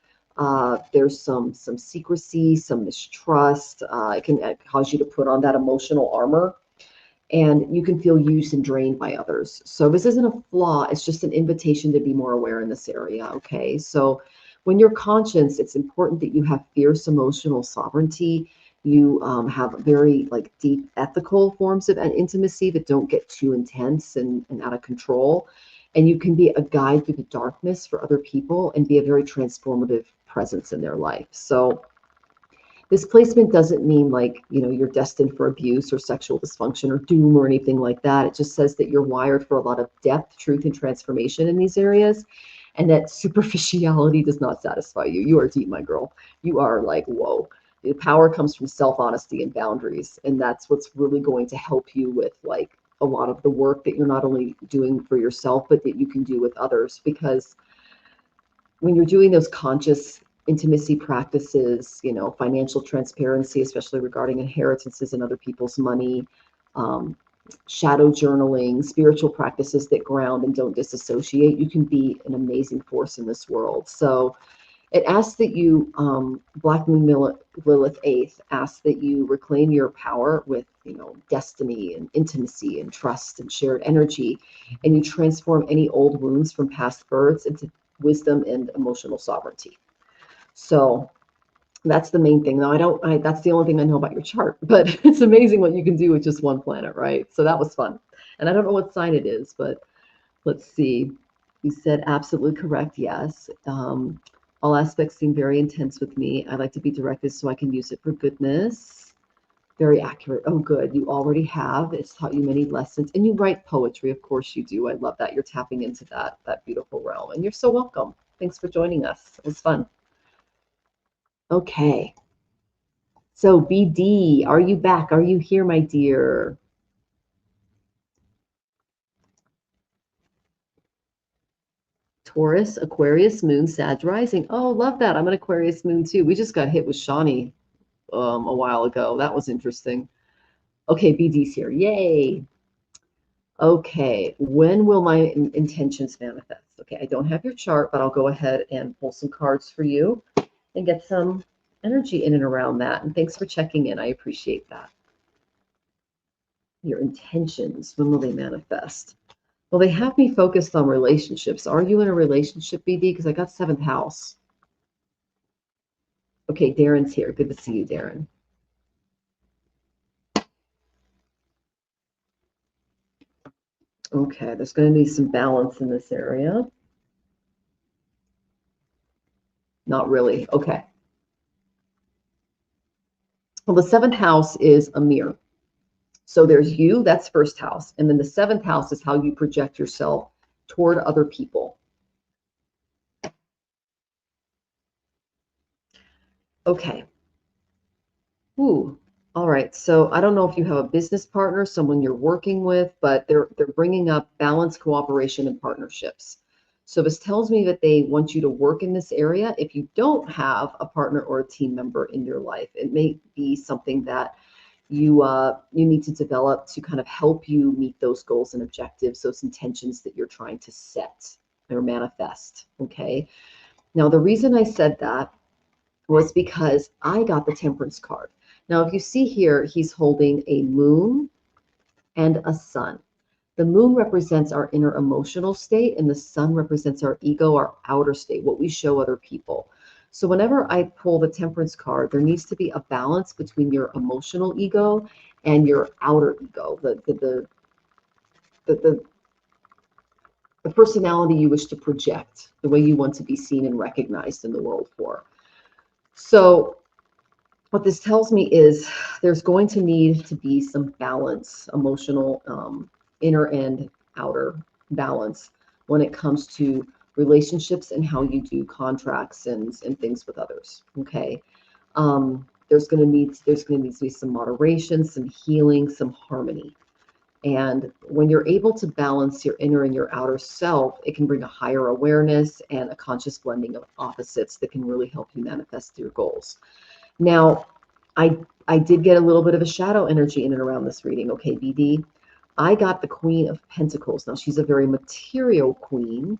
There's some secrecy, some mistrust. It can cause you to put on that emotional armor, and you can feel used and drained by others. So this isn't a flaw. It's just an invitation to be more aware in this area. Okay, so when you're conscious, it's important that you have fierce emotional sovereignty. You have very like deep ethical forms of intimacy that don't get too intense and out of control. And you can be a guide through the darkness for other people and be a very transformative presence in their life. So this placement doesn't mean like, you know, you're destined for abuse or sexual dysfunction or doom or anything like that. It just says that you're wired for a lot of depth, truth, and transformation in these areas, and that superficiality does not satisfy you. You are deep, my girl. You are like, whoa. The power comes from self-honesty and boundaries, and that's what's really going to help you with like a lot of the work that you're not only doing for yourself, but that you can do with others. Because when you're doing those conscious intimacy practices, you know, financial transparency, especially regarding inheritances and other people's money, shadow journaling, spiritual practices that ground and don't disassociate. You can be an amazing force in this world. So it asks that you, Black Moon Lilith 8th, asks that you reclaim your power with, you know, destiny and intimacy and trust and shared energy, and you transform any old wounds from past births into wisdom and emotional sovereignty. So that's the main thing. Now, that's the only thing I know about your chart, but it's amazing what you can do with just one planet, right? So that was fun. And I don't know what sign it is, but let's see. You said absolutely correct. Yes. All aspects seem very intense with me. I like to be directed so I can use it for goodness. Very accurate. Oh, good. You already have. It's taught you many lessons. And you write poetry. Of course you do. I love that. You're tapping into that beautiful realm. And you're so welcome. Thanks for joining us. It was fun. Okay. So BD, are you back? Are you here, my dear? Taurus, Aquarius, Moon, Sag rising. Oh, love that. I'm an Aquarius Moon too. We just got hit with Shawnee a while ago. That was interesting. Okay, BD's here. Yay. Okay, when will my intentions manifest? Okay, I don't have your chart, but I'll go ahead and pull some cards for you and get some energy in and around that. And thanks for checking in. I appreciate that. Your intentions, when will they manifest? Well, they have me focused on relationships. Are you in a relationship, BD? Because I got 7th house. Okay, Darren's here. Good to see you, Darren. Okay, there's going to be some balance in this area. Not really. Okay. Well, the 7th house is a mirror. So there's you, that's 1st house. And then the 7th house is how you project yourself toward other people. Okay. Ooh. All right. So I don't know if you have a business partner, someone you're working with, but they're bringing up balance, cooperation, and partnerships. So this tells me that they want you to work in this area. If you don't have a partner or a team member in your life, it may be something that you need to develop to kind of help you meet those goals and objectives, those intentions that you're trying to set or manifest. Okay. Now, the reason I said that was because I got the Temperance card. Now, if you see here, he's holding a moon and a sun. The moon represents our inner emotional state, and the sun represents our ego, our outer state, what we show other people. So whenever I pull the Temperance card, there needs to be a balance between your emotional ego and your outer ego, the personality you wish to project, the way you want to be seen and recognized in the world for. So what this tells me is there's going to need to be some balance, emotional, inner and outer balance when it comes to relationships and how you do contracts and things with others. Okay. There's going to need to be some moderation, some healing, some harmony. And when you're able to balance your inner and your outer self, it can bring a higher awareness and a conscious blending of opposites that can really help you manifest your goals. Now, I did get a little bit of a shadow energy in and around this reading. Okay, BD. I got the Queen of Pentacles. Now, she's a very material queen,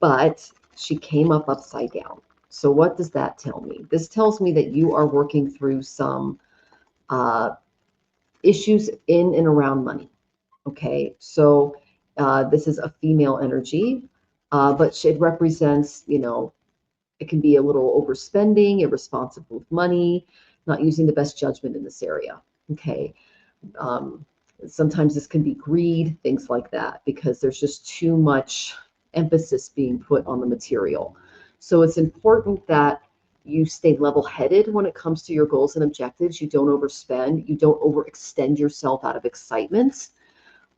but she came up upside down. So what does that tell me? This tells me that you are working through some issues in and around money. Okay, so this is a female energy, but it represents, you know, it can be a little overspending, irresponsible with money, not using the best judgment in this area. Okay. Sometimes this can be greed, things like that, because there's just too much emphasis being put on the material. So it's important that you stay level-headed when it comes to your goals and objectives. You don't overspend, you don't overextend yourself out of excitement,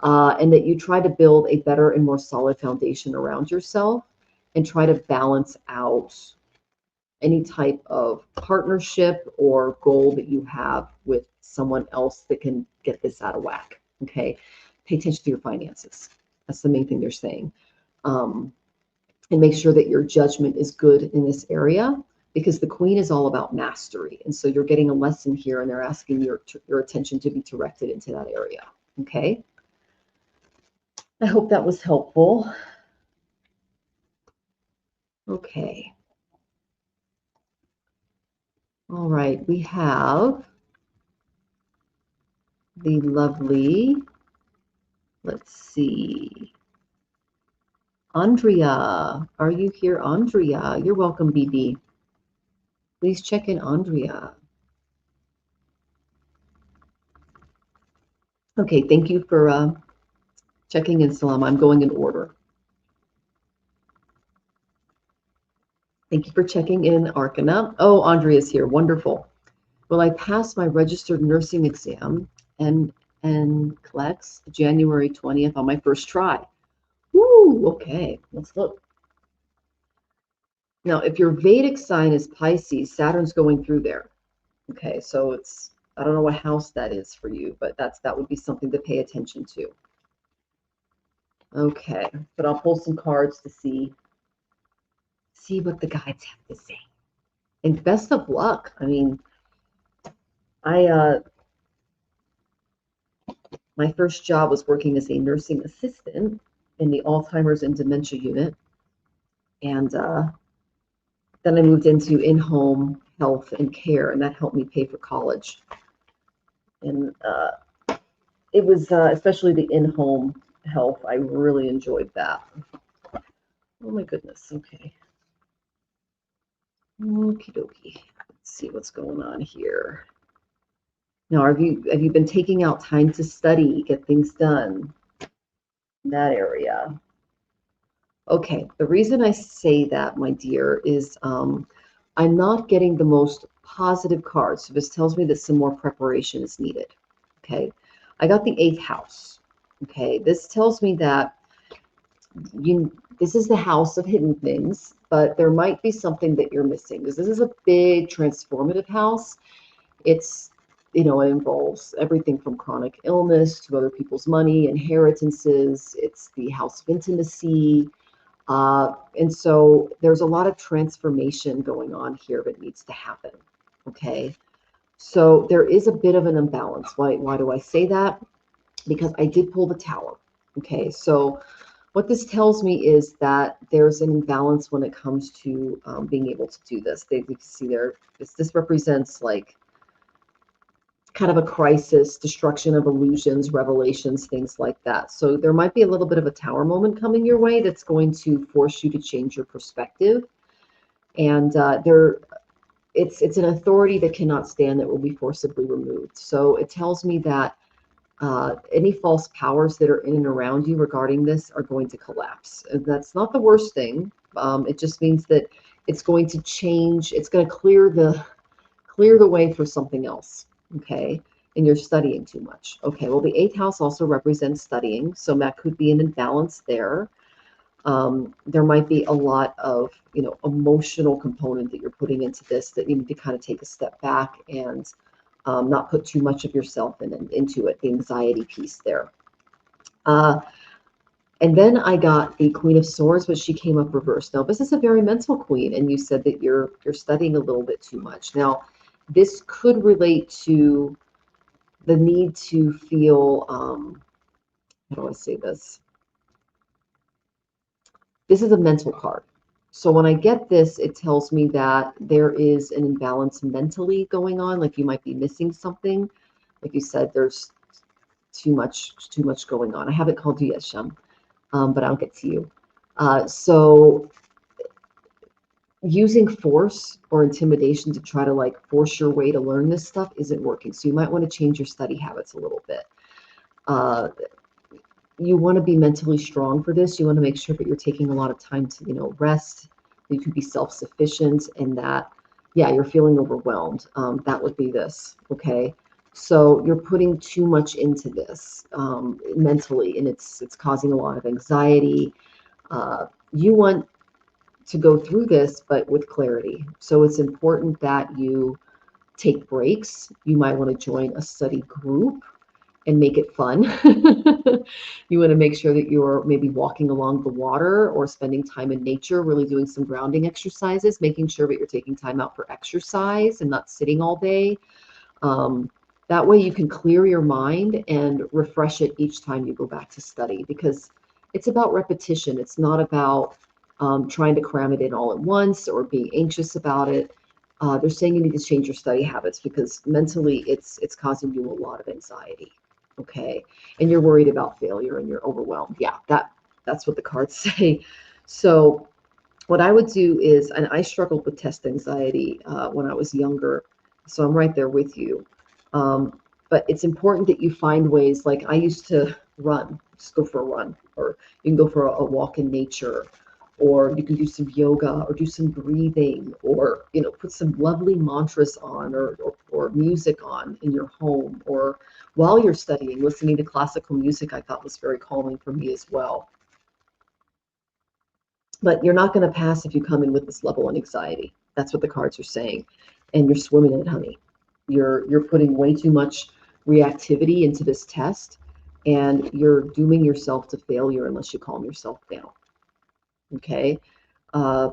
and that you try to build a better and more solid foundation around yourself and try to balance out any type of partnership or goal that you have with someone else that can get this out of whack. Okay. Pay attention to your finances. That's the main thing they're saying. And make sure that your judgment is good in this area. because the Queen is all about mastery. And so you're getting a lesson here, and they're asking your attention to be directed into that area. Okay. I hope that was helpful. Okay. All right. We have the lovely, let's see, Andrea. Are you here, Andrea? You're welcome, BB. Please check in, Andrea. Okay, thank you for checking in, Salam. I'm going in order. Thank you for checking in, Arcana. Oh, Andrea's here. Wonderful. Well, I passed my registered nursing exam and NCLEX January 20th on my first try. Woo, okay, let's look. Now, if your Vedic sign is Pisces, Saturn's going through there. Okay, so it's, I don't know what house that is for you, but that would be something to pay attention to. Okay, but I'll pull some cards to see what the guides have to say. And best of luck. I mean, my first job was working as a nursing assistant in the Alzheimer's and dementia unit. And then I moved into in-home health and care, and that helped me pay for college. And it was especially the in-home health. I really enjoyed that. Oh my goodness. Okay. Okie dokie. Let's see what's going on here. Now, have you been taking out time to study, get things done in that area? Okay, the reason I say that, my dear, is I'm not getting the most positive cards. So this tells me that some more preparation is needed. Okay, I got the 8th house. Okay, this tells me that this is the house of hidden things, but there might be something that you're missing, because this is a big transformative house. It's, it involves everything from chronic illness to other people's money, inheritances. It's the house of intimacy. And so there's a lot of transformation going on here that needs to happen. Okay. So there is a bit of an imbalance. Why do I say that? Because I did pull the Tower. Okay. So what this tells me is that there's an imbalance when it comes to being able to do this. You can see there, this represents like kind of a crisis, destruction of illusions, revelations, things like that. So there might be a little bit of a Tower moment coming your way that's going to force you to change your perspective. And it's an authority that cannot stand, that will be forcibly removed. So it tells me that any false powers that are in and around you regarding this are going to collapse. And that's not the worst thing. It just means that it's going to change. It's going to clear the way for something else. Okay. And you're studying too much. Okay. Well, the 8th house also represents studying. So that could be an imbalance there. There might be a lot of, emotional component that you're putting into this, that you need to kind of take a step back and not put too much of yourself into it, the anxiety piece there. And then I got the Queen of Swords, but she came up reversed. Now, this is a very mental queen, and you said that you're studying a little bit too much. Now, this could relate to the need to feel, how do I say this? This is a mental card. So when I get this, it tells me that there is an imbalance mentally going on, like you might be missing something. Like you said, there's too much going on. I haven't called you yet, Shem, but I'll get to you. So using force or intimidation to try to force your way to learn this stuff isn't working. So you might want to change your study habits a little bit. You want to be mentally strong for this. You want to make sure that you're taking a lot of time to, rest. You can be self-sufficient, and that, yeah, you're feeling overwhelmed. That would be this. Okay. So you're putting too much into this mentally, and it's causing a lot of anxiety. You want to go through this, but with clarity. So it's important that you take breaks. You might want to join a study group and make it fun. You want to make sure that you're maybe walking along the water or spending time in nature, really doing some grounding exercises, making sure that you're taking time out for exercise and not sitting all day. That way you can clear your mind and refresh it each time you go back to study, because it's about repetition. It's not about trying to cram it in all at once or being anxious about it. They're saying you need to change your study habits because mentally it's causing you a lot of anxiety. Okay. And you're worried about failure and you're overwhelmed. Yeah, that's what the cards say. So what I would do is, and I struggled with test anxiety when I was younger, so I'm right there with you. But it's important that you find ways, like I used to run, just go for a run, or you can go for a walk in nature, or you can do some yoga or do some breathing, or put some lovely mantras on, or music on in your home, or while you're studying, listening to classical music. I thought was very calming for me as well. But you're not going to pass if you come in with this level of anxiety. That's what the cards are saying. And you're swimming in it, honey. You're putting way too much reactivity into this test, and you're dooming yourself to failure unless you calm yourself down. Okay? The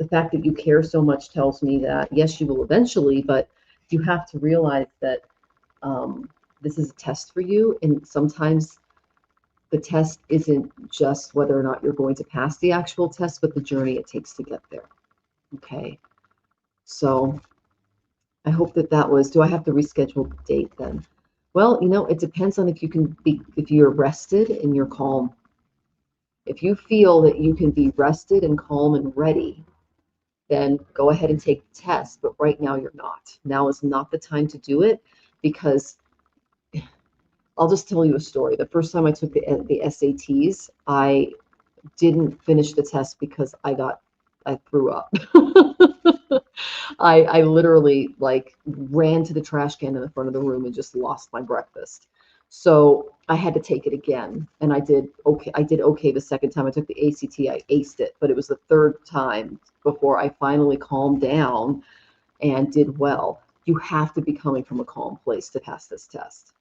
fact that you care so much tells me that, yes, you will eventually, but you have to realize that this is a test for you. And sometimes the test isn't just whether or not you're going to pass the actual test, but the journey it takes to get there. Okay. So I hope that was, do I have to reschedule the date then? Well, it depends on if you're rested and you're calm. If you feel that you can be rested and calm and ready, then go ahead and take the test. But right now you're not. Now is not the time to do it, because I'll just tell you a story. The first time I took the SATs, I didn't finish the test because I threw up. I literally ran to the trash can in the front of the room and just lost my breakfast. So I had to take it again, and I did okay. I did okay the second time I took the ACT. I aced it, but it was the third time before I finally calmed down and did well. You have to be coming from a calm place to pass this test.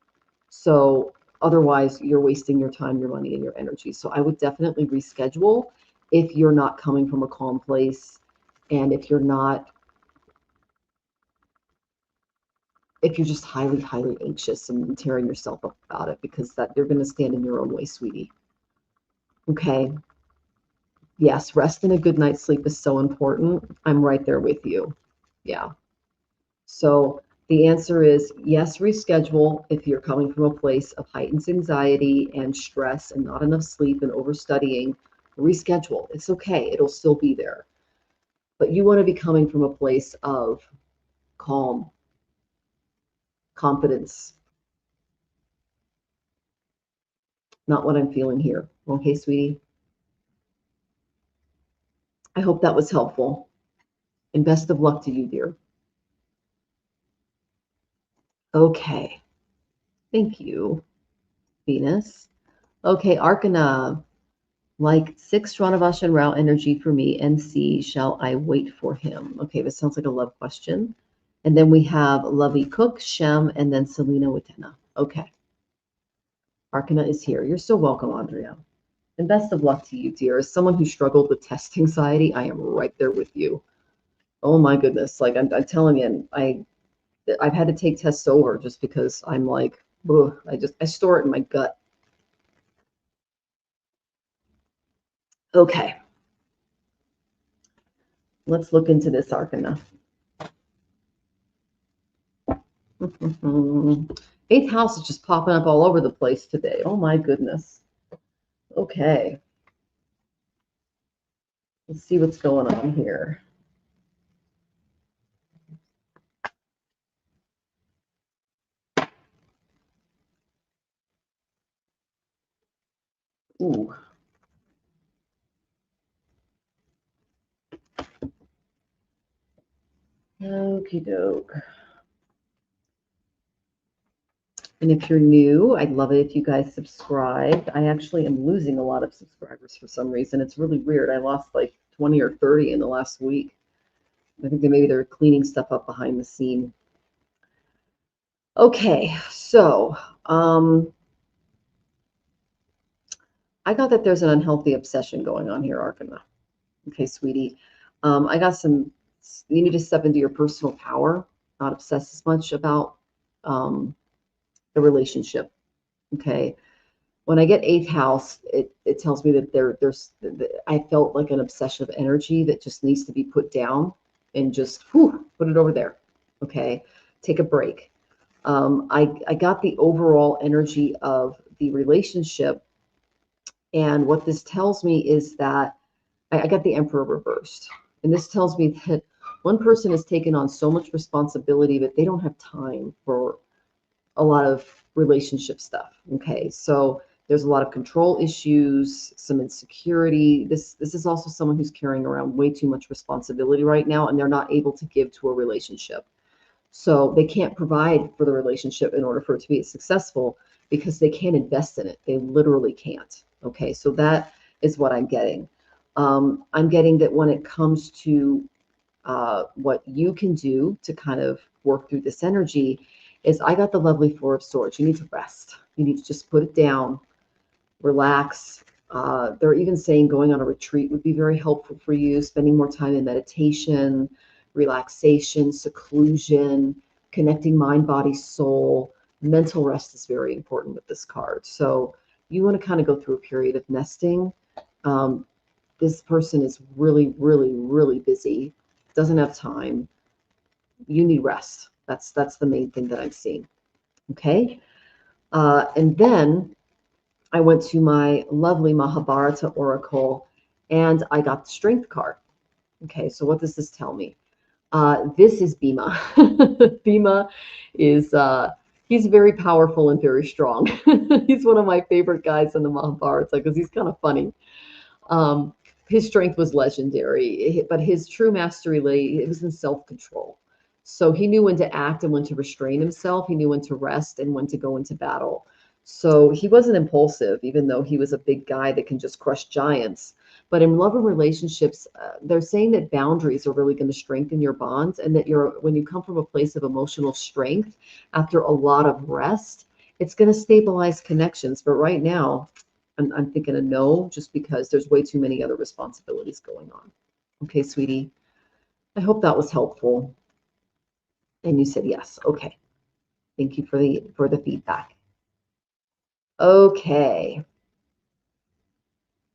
So otherwise, you're wasting your time, your money, and your energy. So I would definitely reschedule if you're not coming from a calm place, and if you're just highly, highly anxious and tearing yourself up about it, because that you're going to stand in your own way, sweetie. Okay. Yes, rest and a good night's sleep is so important. I'm right there with you. Yeah. So the answer is yes, reschedule if you're coming from a place of heightened anxiety and stress and not enough sleep and overstudying. Reschedule. It's okay. It'll still be there. But you want to be coming from a place of calm, confidence. Not what I'm feeling here. Okay, sweetie? I hope that was helpful. And best of luck to you, dear. Okay. Thank you, Venus. Okay, Arcana. Like 6 Sranavashan Rao energy for me, NC, shall I wait for him? Okay, this sounds like a love question. And then we have Lovey Cook, Shem, and then Selena Watena. Okay. Arcana is here. You're so welcome, Andrea. And best of luck to you, dear. As someone who struggled with test anxiety, I am right there with you. Oh my goodness. Like I'm telling you, I've had to take tests over just because I'm like, ugh, I store it in my gut. Okay. Let's look into this Arcana. 8th house is just popping up all over the place today. Oh my goodness. Okay. Let's see what's going on here. Ooh. Okie doke. And if you're new, I'd love it if you guys subscribed. I actually am losing a lot of subscribers for some reason. It's really weird. I lost like 20 or 30 in the last week. I think maybe they're cleaning stuff up behind the scene. Okay, so I got that there's an unhealthy obsession going on here, Arcana. Okay, sweetie. I got some, you need to step into your personal power, not obsess as much about the relationship. Okay. When I get eighth house, it tells me that I felt like an obsession of energy that just needs to be put down and just put it over there. Okay. Take a break. I got the overall energy of the relationship. And what this tells me is that I got the Emperor reversed. And this tells me that one person has taken on so much responsibility that they don't have time for a lot of relationship stuff. Okay. So there's a lot of control issues, some insecurity. This is also someone who's carrying around way too much responsibility right now, and they're not able to give to a relationship. So they can't provide for the relationship in order for it to be successful because they can't invest in it. They literally can't. Okay, so that is what I'm getting. I'm getting that when it comes to what you can do to kind of work through this energy is I got the lovely Four of Swords. You need to rest. You need to just put it down, relax. They're even saying going on a retreat would be very helpful for you, spending more time in meditation, relaxation, seclusion, connecting mind, body, soul. Mental rest is very important with this card. So you want to kind of go through a period of nesting. Um, this person is really, really, really busy, doesn't have time. You need rest. That's the main thing that I'm seeing. Okay. And then I went to my lovely Mahabharata oracle and I got the strength card. Okay, so what does this tell me? This is Bhima. Bhima is he's very powerful and very strong. He's one of my favorite guys in the Mahabharata because he's kind of funny. Um, his strength was legendary, but his true mastery lay it was in self-control. So he knew when to act and when to restrain himself. He knew when to rest and when to go into battle. So he wasn't impulsive, even though he was a big guy that can just crush giants. But in love and relationships, they're saying that boundaries are really going to strengthen your bonds, and that when you come from a place of emotional strength after a lot of rest, it's going to stabilize connections. But right now, I'm thinking a no, just because there's way too many other responsibilities going on. Okay, sweetie. I hope that was helpful. And you said yes. Okay. Thank you for the feedback. Okay.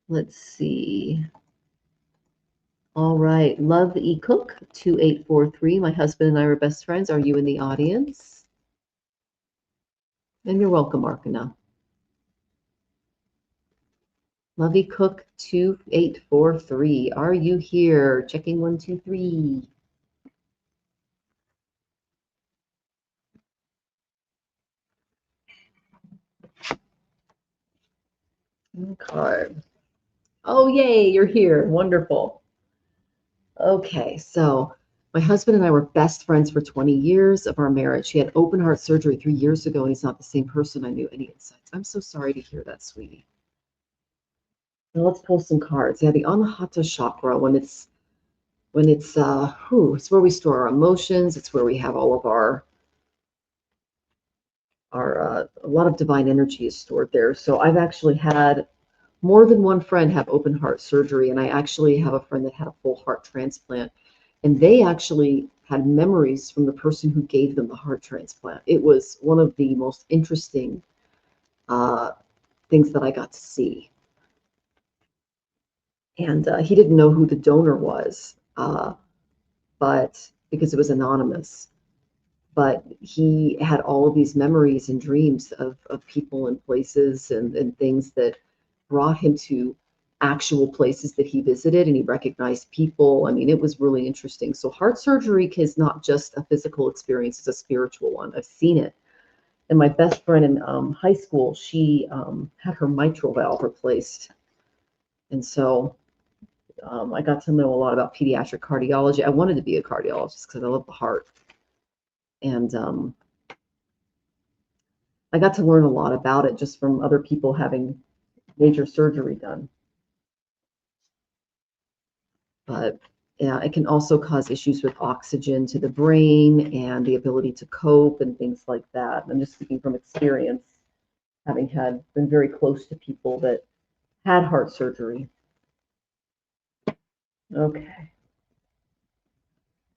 Let's see. All right. Love E Cook 2843. My husband and I were best friends. Are you in the audience? And you're welcome, Arcana. Lovey Cook 2843. Are you here? Checking 1, 2, 3. Card. Oh, yay, you're here. Wonderful. Okay, so my husband and I were best friends for 20 years of our marriage. He had open heart surgery 3 years ago, and he's not the same person. I knew. Any insights? I'm so sorry to hear that, sweetie. Now let's pull some cards. Yeah, the Anahata chakra, it's where we store our emotions. It's where we have all of our a lot of divine energy is stored there. So I've actually had more than one friend have open heart surgery, and I actually have a friend that had a full heart transplant, and they actually had memories from the person who gave them the heart transplant. It was one of the most interesting uh, things that I got to see. And he didn't know who the donor was, but because it was anonymous. But he had all of these memories and dreams of people and places and things that brought him to actual places that he visited, and he recognized people. I mean, it was really interesting. So heart surgery is not just a physical experience, it's a spiritual one. I've seen it. And my best friend in high school, she had her mitral valve replaced. And so I got to know a lot about pediatric cardiology. I wanted to be a cardiologist because I love the heart. And I got to learn a lot about it just from other people having major surgery done. But Yeah, it can also cause issues with oxygen to the brain and the ability to cope and things like that. I'm just speaking from experience, having been very close to people that had heart surgery. Okay.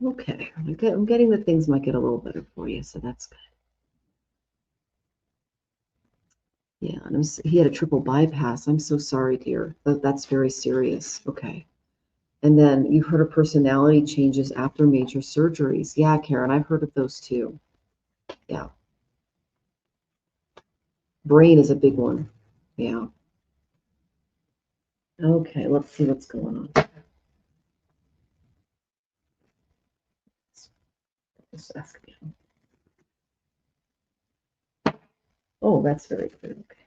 Okay. I'm getting that things might get a little better for you, so that's good. Yeah, and he had a triple bypass. I'm so sorry, dear. That's very serious. Okay. And then you heard of personality changes after major surgeries. Yeah, Karen, I've heard of those too. Yeah. Brain is a big one. Yeah. Okay, let's see what's going on. Let's ask again. Oh, that's very good. Okay.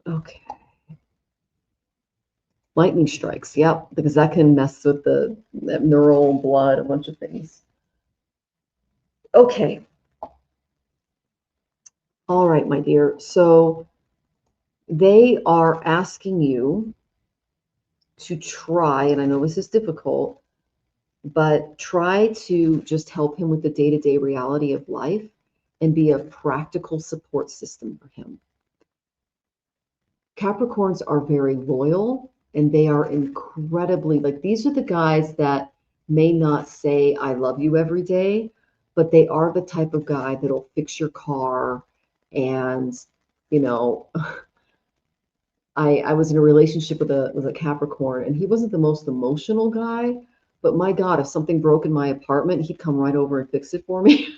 Okay. Lightning strikes. Yep, because that can mess with that neural blood, a bunch of things. Okay. All right, my dear. So they are asking you to try, and I know this is difficult, but try to just help him with the day-to-day reality of life and be a practical support system for him. Capricorns are very loyal and they are incredibly, like, these are the guys that may not say, I love you every day, but they are the type of guy that'll fix your car. And, you know, I was in a relationship with a Capricorn, and he wasn't the most emotional guy, but my God, if something broke in my apartment, he'd come right over and fix it for me.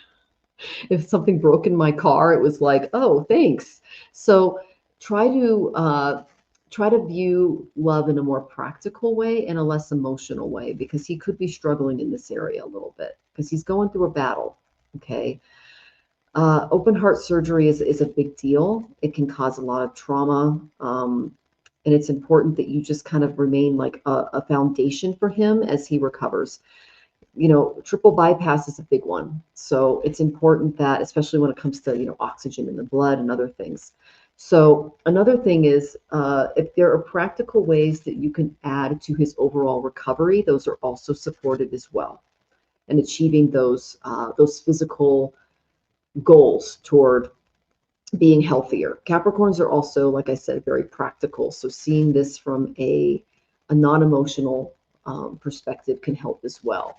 If something broke in my car, it was like, oh, thanks. So try to view love in a more practical way and a less emotional way, because he could be struggling in this area a little bit because he's going through a battle. Okay. Open heart surgery is a big deal. It can cause a lot of trauma. And it's important that you just kind of remain like a foundation for him as he recovers. Triple bypass is a big one. So it's important that, especially when it comes to, oxygen in the blood and other things. So another thing is, if there are practical ways that you can add to his overall recovery, those are also supported as well. And achieving those physical goals toward being healthier. Capricorns are also, like I said, very practical. So seeing this from a non-emotional perspective can help as well.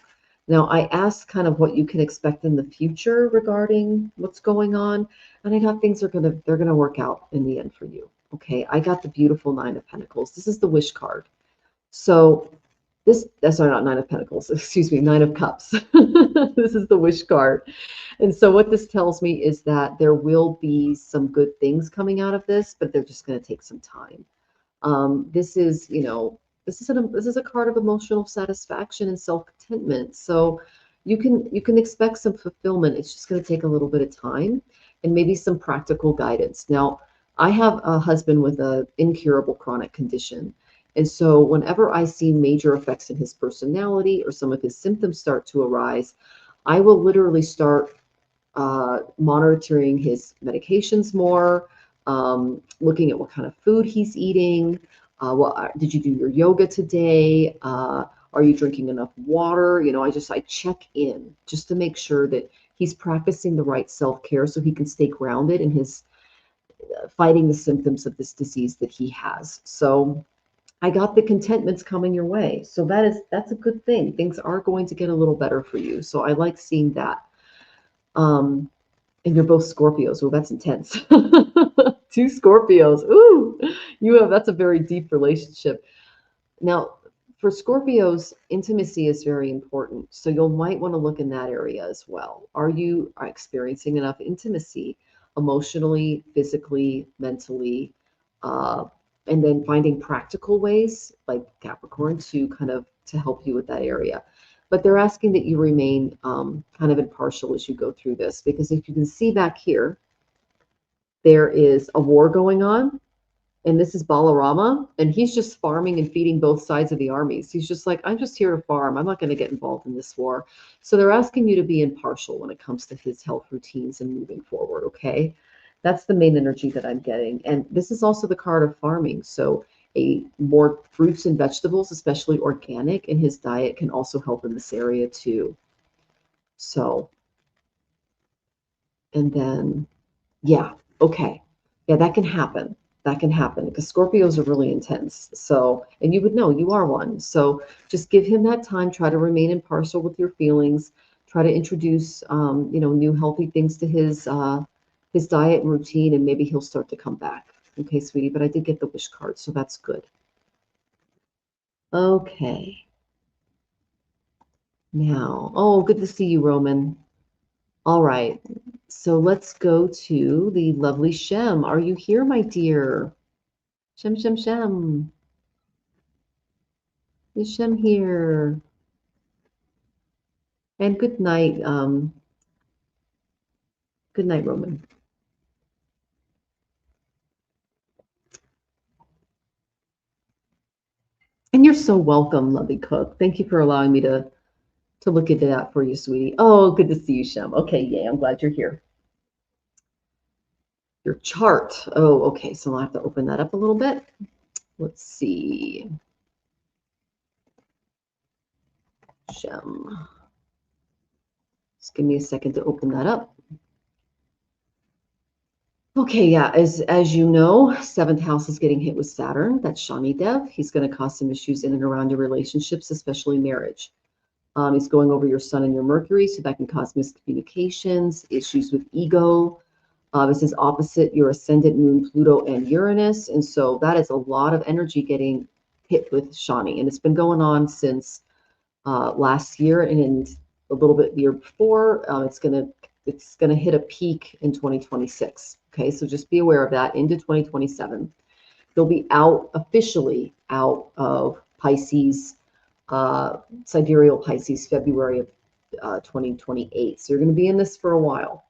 Now, I asked kind of what you can expect in the future regarding what's going on, and I got things they're gonna work out in the end for you. Okay, I got the beautiful Nine of Pentacles. This is the wish card. So sorry, not Nine of Pentacles, excuse me, Nine of Cups. This is the wish card. And so what this tells me is that there will be some good things coming out of this, but they're just going to take some time. This is a card of emotional satisfaction and self-contentment. So you can expect some fulfillment. It's just going to take a little bit of time and maybe some practical guidance. Now, I have a husband with an incurable chronic condition. And so whenever I see major effects in his personality or some of his symptoms start to arise, I will literally start monitoring his medications more, looking at what kind of food he's eating. Did you do your yoga today? Are you drinking enough water? I check in just to make sure that he's practicing the right self-care so he can stay grounded in his fighting the symptoms of this disease that he has. So I got the contentments coming your way. So that's a good thing. Things are going to get a little better for you. So I like seeing that. And you're both Scorpios. Oh, that's intense. Two Scorpios. Ooh, that's a very deep relationship. Now, for Scorpios, intimacy is very important. So you might want to look in that area as well. Are you experiencing enough intimacy emotionally, physically, mentally? And then finding practical ways like Capricorn to help you with that area. But they're asking that you remain kind of impartial as you go through this, because if you can see back here, there is a war going on, and this is Balarama, and he's just farming and feeding both sides of the armies. He's just like, I'm just here to farm. I'm not going to get involved in this war. So they're asking you to be impartial when it comes to his health routines and moving forward, okay? That's the main energy that I'm getting. And this is also the card of farming. So more fruits and vegetables, especially organic, in his diet can also help in this area too. So, and then, yeah, okay. Yeah, that can happen. That can happen because Scorpios are really intense. So, and you would know you are one. So just give him that time. Try to remain impartial with your feelings. Try to introduce, new healthy things to his diet and routine, and maybe he'll start to come back. Okay, sweetie, but I did get the wish card, so that's good. Okay. Now, oh, good to see you, Roman. All right. So let's go to the lovely Shem. Are you here, my dear? Shem, Shem, Shem. Is Shem here? And good night, Roman. And you're so welcome, lovely cook. Thank you for allowing me to look into that for you, sweetie. Oh, good to see you, Shem. Okay, yay, I'm glad you're here. Your chart. Oh, okay. So I'll have to open that up a little bit. Let's see. Shem. Just give me a second to open that up. Okay, yeah, as you know, seventh house is getting hit with Saturn. That's Shani Dev. He's going to cause some issues in and around your relationships, especially marriage. He's going over your Sun and your Mercury, so that can cause miscommunications, issues with ego. This is opposite your ascendant moon, Pluto, and Uranus, and so that is a lot of energy getting hit with Shani, and it's been going on since last year and a little bit the year before. It's gonna hit a peak in 2026. Okay, so just be aware of that into 2027. They'll be officially out of Pisces, sidereal Pisces, February of 2028. So you're going to be in this for a while.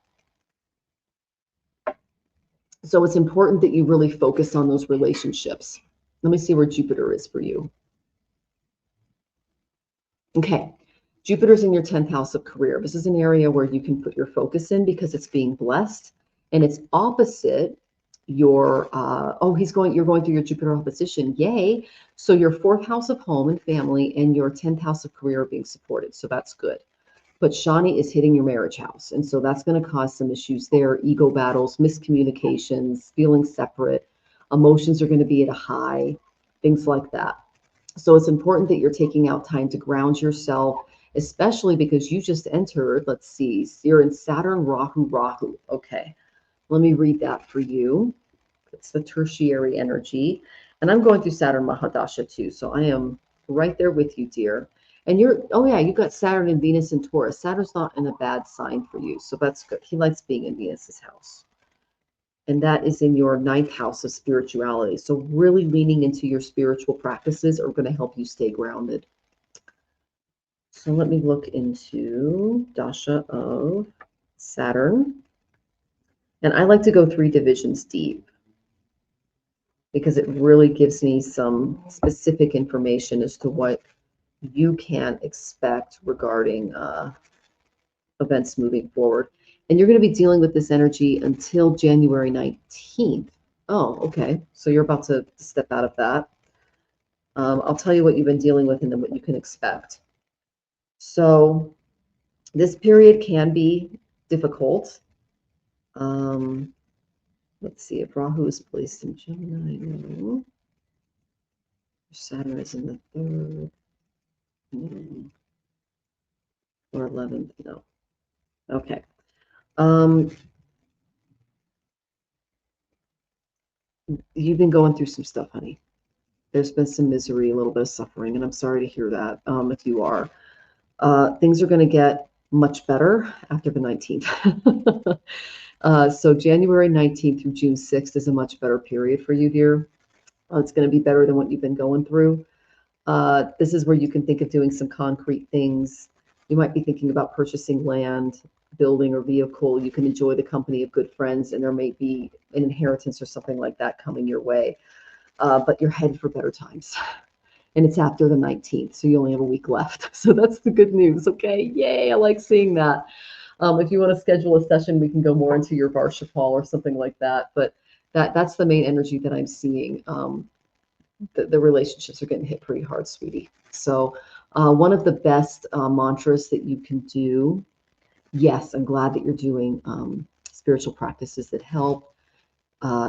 So it's important that you really focus on those relationships. Let me see where Jupiter is for you. Okay, Jupiter's in your 10th house of career. This is an area where you can put your focus in because it's being blessed, and it's opposite your you're going through your Jupiter opposition. Yay. So your 4th house of home and family and your 10th house of career are being supported. So that's good. But Shani is hitting your marriage house. And so that's going to cause some issues there, ego battles, miscommunications, feeling separate. Emotions are going to be at a high, things like that. So it's important that you're taking out time to ground yourself, especially because you just entered, let's see, you're in Saturn, Rahu. Okay, let me read that for you. It's the tertiary energy. And I'm going through Saturn Mahadasha too. So I am right there with you, dear. And you've got Saturn and Venus in Taurus. Saturn's not in a bad sign for you. So that's good. He likes being in Venus's house. And that is in your 9th house of spirituality. So really leaning into your spiritual practices are going to help you stay grounded. So let me look into Dasha of Saturn. And I like to go 3 divisions deep because it really gives me some specific information as to what you can expect regarding events moving forward. And you're going to be dealing with this energy until January 19th. Oh, okay. So you're about to step out of that. I'll tell you what you've been dealing with and then what you can expect. So this period can be difficult. Let's see if Rahu is placed in Gemini. No. Saturn is in the 3rd. Or 11th. No. Okay. You've been going through some stuff, honey. There's been some misery, a little bit of suffering, and I'm sorry to hear that. If you are, things are going to get much better after the 19th. So January 19th through June 6th is a much better period for you, dear. It's going to be better than what you've been going through. This is where you can think of doing some concrete things. You might be thinking about purchasing land, building, or vehicle. You can enjoy the company of good friends, and there may be an inheritance or something like that coming your way. But you're headed for better times. And it's after the 19th, so you only have a week left. So that's the good news, okay? Yay, I like seeing that. If you want to schedule a session, we can go more into your Varshapal or something like that. But that's the main energy that I'm seeing. the relationships are getting hit pretty hard, sweetie. So one of the best mantras that you can do, yes, I'm glad that you're doing spiritual practices that help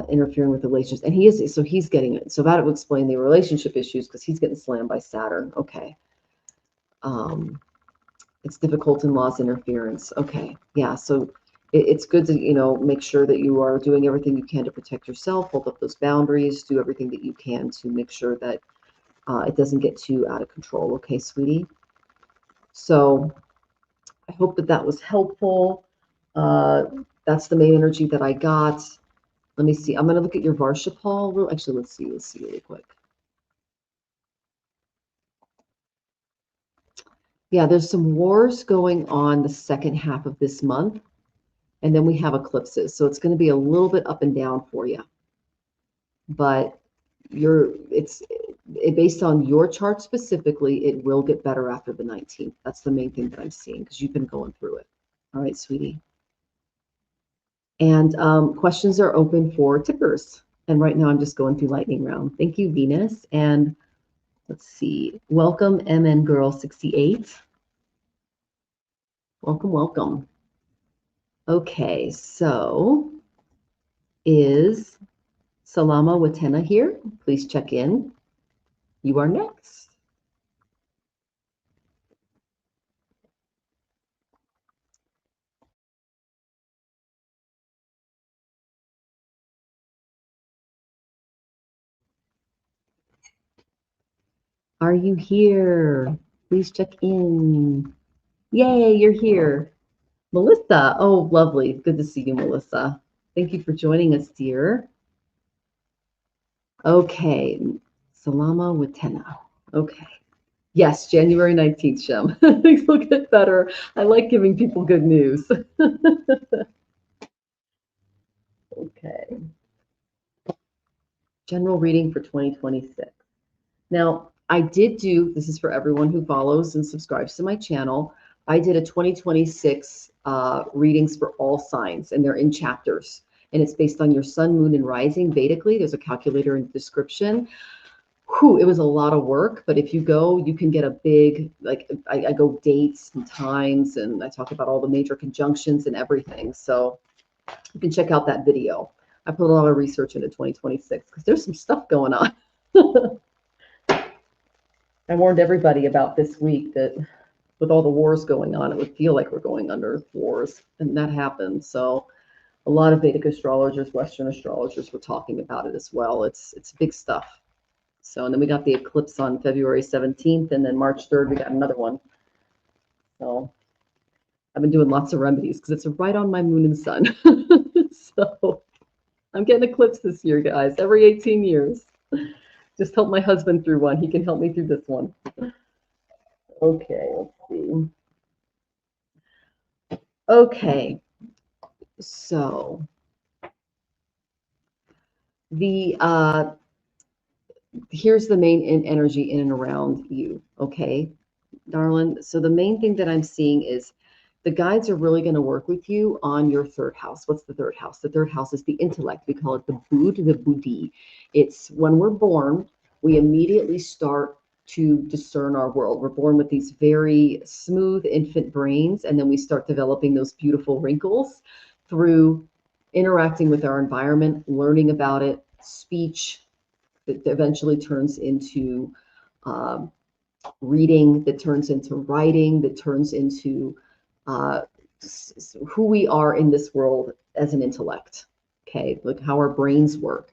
interfering with relationships. And he's getting it. So that would explain the relationship issues because he's getting slammed by Saturn. Okay. It's difficult in law's interference. Okay. Yeah. So it's good to, make sure that you are doing everything you can to protect yourself, hold up those boundaries, do everything that you can to make sure that it doesn't get too out of control. Okay, sweetie. So I hope that was helpful. That's the main energy that I got. Let me see. I'm going to look at your Varshapal. Actually, let's see really quick. Yeah, there's some wars going on the second half of this month, and then we have eclipses. So it's going to be a little bit up and down for you. But based on your chart specifically, it will get better after the 19th. That's the main thing that I'm seeing because you've been going through it. All right, sweetie. And questions are open for tippers. And right now I'm just going through lightning round. Thank you, Venus. And let's see. Welcome, MN Girl 68. Welcome, welcome. Okay, so is Salama Watena here? Please check in. You are next. Are you here? Please check in. Yay, you're here. Melissa. Oh, lovely. Good to see you, Melissa. Thank you for joining us, dear. Okay. Salama Watena. Okay. Yes, January 19th, Shem. Things will get better. I like giving people good news. Okay. General reading for 2026. Now, I did do, this is for everyone who follows and subscribes to my channel, I did a 2026 readings for all signs, and they're in chapters. And it's based on your sun, moon, and rising Vedically. There's a calculator in the description. Whew, it was a lot of work, but if you go, you can get a big, like I go dates and times, and I talk about all the major conjunctions and everything. So you can check out that video. I put a lot of research into 2026 because there's some stuff going on. I warned everybody about this week that with all the wars going on, it would feel like we're going under wars, and that happened. So a lot of Vedic astrologers, Western astrologers were talking about it as well. It's big stuff. So, and then we got the eclipse on February 17th, and then March 3rd, we got another one. So I've been doing lots of remedies because it's right on my moon and sun. So I'm getting eclipse this year, guys, every 18 years. Just help my husband through one. He can help me through this one. Okay, let's see. Okay, so here's the main energy in and around you. Okay, darling. So the main thing that I'm seeing is the guides are really going to work with you on your third house. What's the third house? The third house is the intellect. We call it the the buddhi. It's when we're born, we immediately start to discern our world. We're born with these very smooth infant brains, and then we start developing those beautiful wrinkles through interacting with our environment, learning about it, speech that eventually turns into reading, that turns into writing, that turns into who we are in this world as an intellect. Okay, like how our brains work,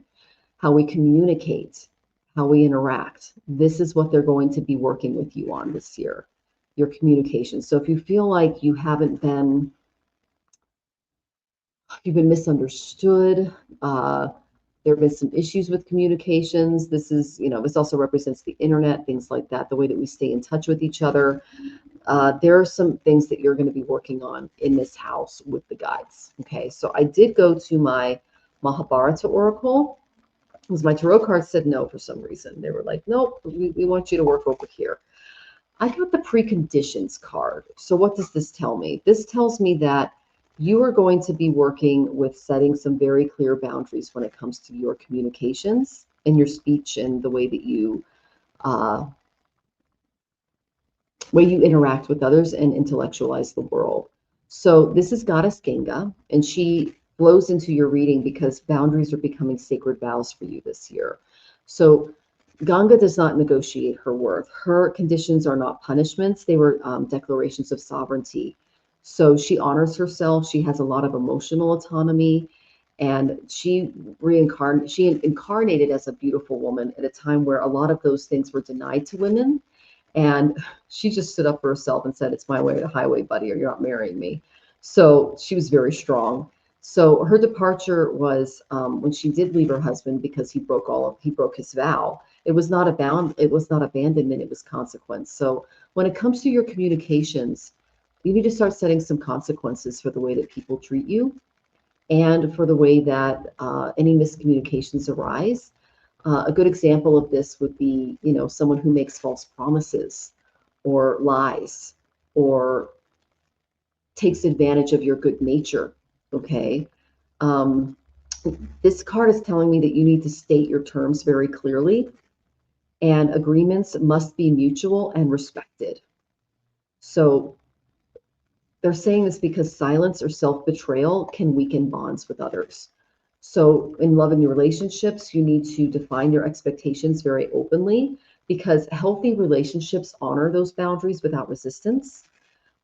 how we communicate, how we interact. This is what they're going to be working with you on this year, your communication. So if you feel like you've been misunderstood, there have been some issues with communications. This is, this also represents the internet, things like that, the way that we stay in touch with each other. There are some things that you're going to be working on in this house with the guides. Okay, so I did go to my Mahabharata oracle because my tarot cards said no for some reason. They were like, nope, we want you to work over here. I got the preconditions card. So what does this tell me? This tells me that you are going to be working with setting some very clear boundaries when it comes to your communications in your speech and the way that you interact with others and intellectualize the world. So this is Goddess Ganga, and she flows into your reading because boundaries are becoming sacred vows for you this year. So Ganga does not negotiate her worth. Her conditions are not punishments. They were declarations of sovereignty. So she honors herself. She has a lot of emotional autonomy, and she incarnated as a beautiful woman at a time where a lot of those things were denied to women. And she just stood up for herself and said, "It's my way or the highway, buddy, or you're not marrying me." So she was very strong. So her departure was when she did leave her husband because he broke his vow. It was not abandonment, it was consequence. So when it comes to your communications, you need to start setting some consequences for the way that people treat you and for the way that any miscommunications arise. A good example of this would be, someone who makes false promises or lies or takes advantage of your good nature. Okay. This card is telling me that you need to state your terms very clearly, and agreements must be mutual and respected. So they're saying this because silence or self-betrayal can weaken bonds with others. So in love and your relationships, you need to define your expectations very openly, because healthy relationships honor those boundaries without resistance.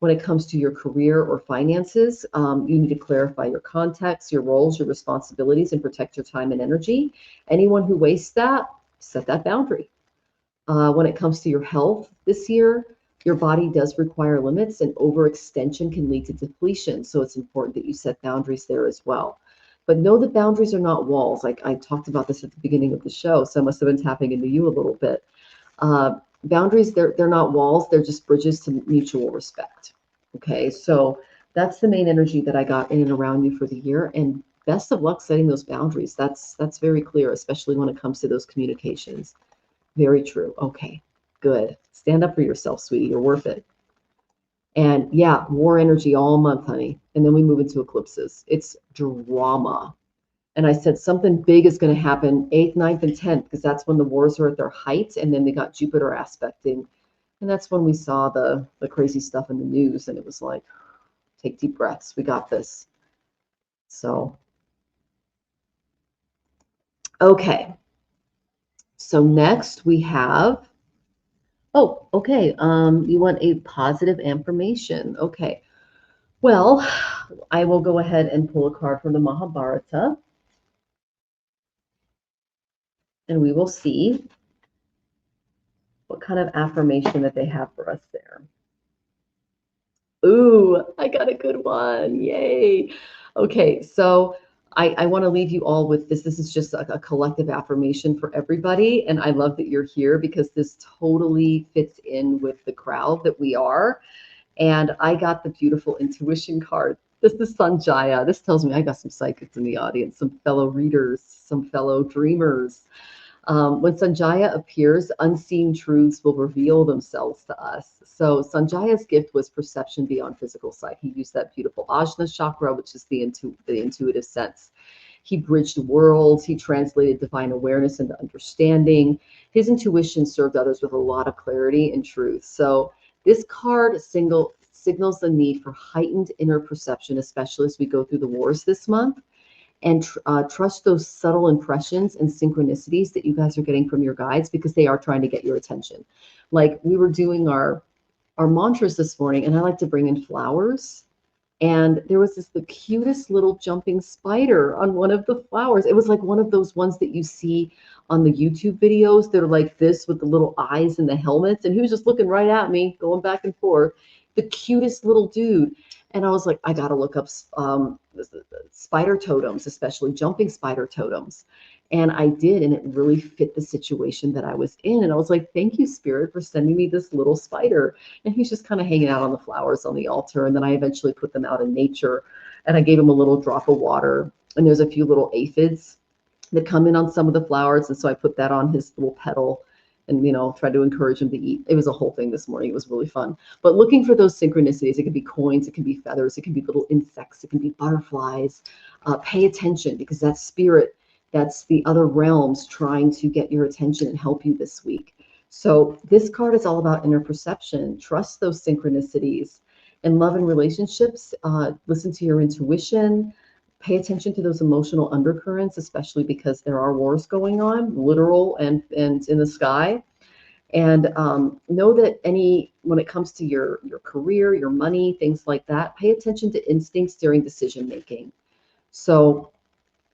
When it comes to your career or finances, you need to clarify your context, your roles, your responsibilities, and protect your time and energy. Anyone who wastes that, set that boundary. When it comes to your health this year, your body does require limits, and overextension can lead to depletion. So it's important that you set boundaries there as well. But know that boundaries are not walls. Like I talked about this at the beginning of the show, so I must have been tapping into you a little bit. Boundaries, they're not walls, they're just bridges to mutual respect. Okay, so that's the main energy that I got in and around you for the year. And best of luck setting those boundaries. That's very clear, especially when it comes to those communications. Very true. Okay, good. Stand up for yourself, sweetie. You're worth it. And yeah, war energy all month, honey. And then we move into eclipses. It's drama. And I said something big is going to happen 8th, 9th, and 10th, because that's when the wars are at their height. And then they got Jupiter aspecting. And that's when we saw the crazy stuff in the news. And it was like, take deep breaths. We got this. So, okay. So next we have, oh, okay. You want a positive affirmation. Okay. Well, I will go ahead and pull a card from the Mahabharata. And we will see what kind of affirmation that they have for us there. Ooh, I got a good one. Yay. Okay, so I want to leave you all with this. This is just a collective affirmation for everybody. And I love that you're here because this totally fits in with the crowd that we are. And I got the beautiful intuition card. This is Sanjaya. This tells me I got some psychics in the audience, some fellow readers, some fellow dreamers. When Sanjaya appears, unseen truths will reveal themselves to us. So Sanjaya's gift was perception beyond physical sight. He used that beautiful Ajna chakra, which is the intuitive sense. He bridged worlds. He translated divine awareness into understanding. His intuition served others with a lot of clarity and truth. So this card signals the need for heightened inner perception, especially as we go through the wars this month. And trust those subtle impressions and synchronicities that you guys are getting from your guides, because they are trying to get your attention. Like we were doing our mantras this morning, and I like to bring in flowers. And there was the cutest little jumping spider on one of the flowers. It was like one of those ones that you see on the YouTube videos that are like this with the little eyes and the helmets. And he was just looking right at me, going back and forth. The cutest little dude. And I was like, I got to look up spider totems, especially jumping spider totems. And I did, and it really fit the situation that I was in. And I was like, thank you, Spirit, for sending me this little spider. And he's just kind of hanging out on the flowers on the altar. And then I eventually put them out in nature, and I gave him a little drop of water. And there's a few little aphids that come in on some of the flowers. And so I put that on his little petal and, tried to encourage him to eat. It was a whole thing this morning. It was really fun. But looking for those synchronicities, it can be coins, it can be feathers, it can be little insects, it can be butterflies. Pay attention, because that spirit That's the other realms trying to get your attention and help you this week. So this card is all about inner perception. Trust those synchronicities. In love and relationships, listen to your intuition. Pay attention to those emotional undercurrents, especially because there are wars going on, literal and in the sky. And know that when it comes to your career, your money, things like that, pay attention to instincts during decision making. So,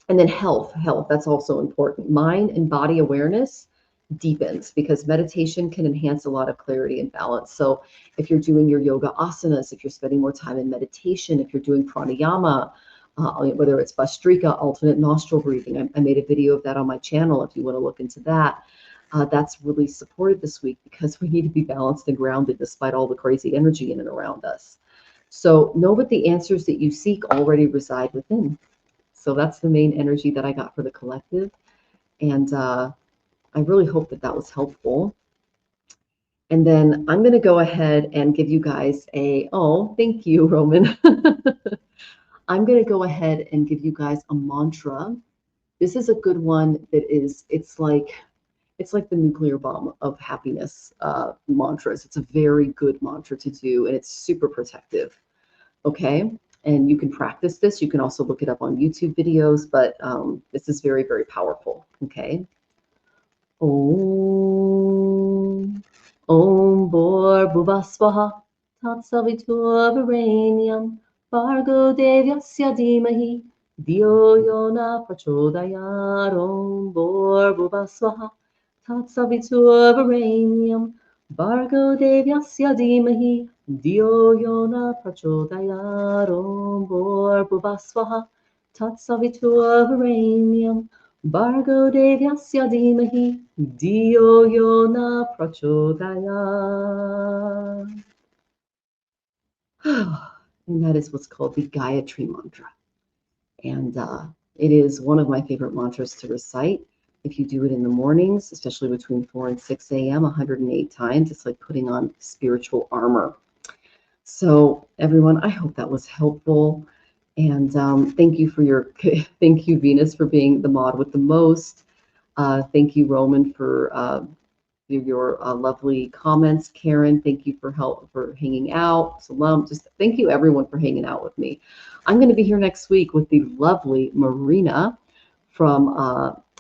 and then health, that's also important. Mind and body awareness deepens because meditation can enhance a lot of clarity and balance. So if you're doing your yoga asanas, if you're spending more time in meditation, if you're doing pranayama, whether it's Bastrika, alternate nostril breathing, I made a video of that on my channel if you want to look into that. That's really supported this week because we need to be balanced and grounded despite all the crazy energy in and around us. So know that the answers that you seek already reside within. So that's the main energy that I got for the collective. And I really hope that that was helpful. And then I'm going to go ahead and give you guys thank you, Roman. I'm going to go ahead and give you guys a mantra. This is a good one that it's like the nuclear bomb of happiness mantras. It's a very good mantra to do, and it's super protective. Okay. And you can practice this. You can also look it up on YouTube videos, but this is very, very powerful. Okay. Om Bhur-Bhuvah-Swaha Tat-Savitur-Varenyam Bhargo Devyasya Dhimahi Dhiyo Yona Prachodayat. Om Bhur-Bhuvah-Swaha Tat-Savitur-Varenyam Bhargo Devyasya Dhimahi Dhiyo Yona Prachodayat. Om Bhur-Bhuvah-Swaha Tat-Savitur-Varenyam Bhargo Devyasya Dhimahi Dhiyo Yona Prachodayat. And that is what's called the Gayatri mantra. And it is one of my favorite mantras to recite. If you do it in the mornings, especially between 4 and 6 a.m., 108 times, it's like putting on spiritual armor. So everyone, I hope that was helpful. And thank you, Venus, for being the mod with the most. Thank you, Roman, for your lovely comments. Karen, thank you for hanging out. Salam, just thank you everyone for hanging out with me. I'm going to be here next week with the lovely Marina from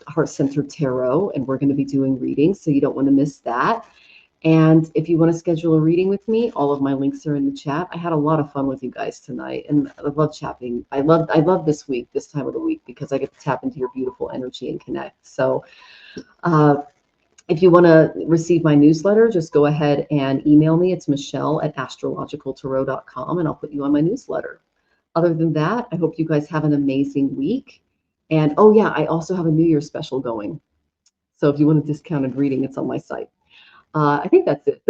Heart Center Tarot, and we're going to be doing readings, so you don't want to miss that. And if you want to schedule a reading with me, all of my links are in the chat. I had a lot of fun with you guys tonight, and I love chatting. I love this time of the week, because I get to tap into your beautiful energy and connect. So if you want to receive my newsletter, just go ahead and email me. It's michelle@astrologicaltarot.com, and I'll put you on my newsletter. Other than that, I hope you guys have an amazing week. And oh yeah, I also have a New Year's special going. So if you want a discounted reading, it's on my site. I think that's it.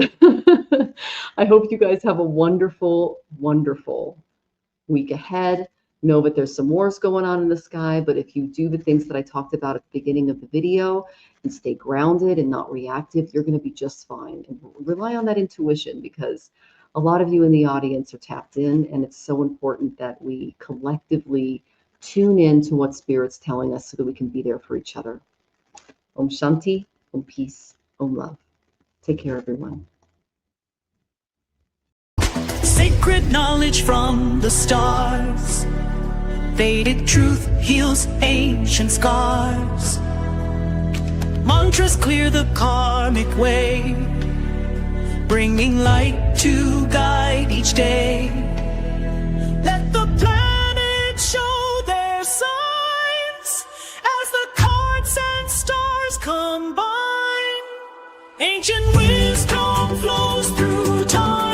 I hope you guys have a wonderful, wonderful week ahead. Know that there's some wars going on in the sky, but if you do the things that I talked about at the beginning of the video and stay grounded and not reactive, you're going to be just fine. And rely on that intuition, because a lot of you in the audience are tapped in, and it's so important that we collectively tune in to what Spirit's telling us so that we can be there for each other. Om Shanti, Om Peace, Om Love. Take care, everyone. Sacred knowledge from the stars. Vedic truth heals ancient scars. Mantras clear the karmic way, bringing light to guide each day. Let the planets show their signs as the cards and stars combine. Ancient wisdom flows through time.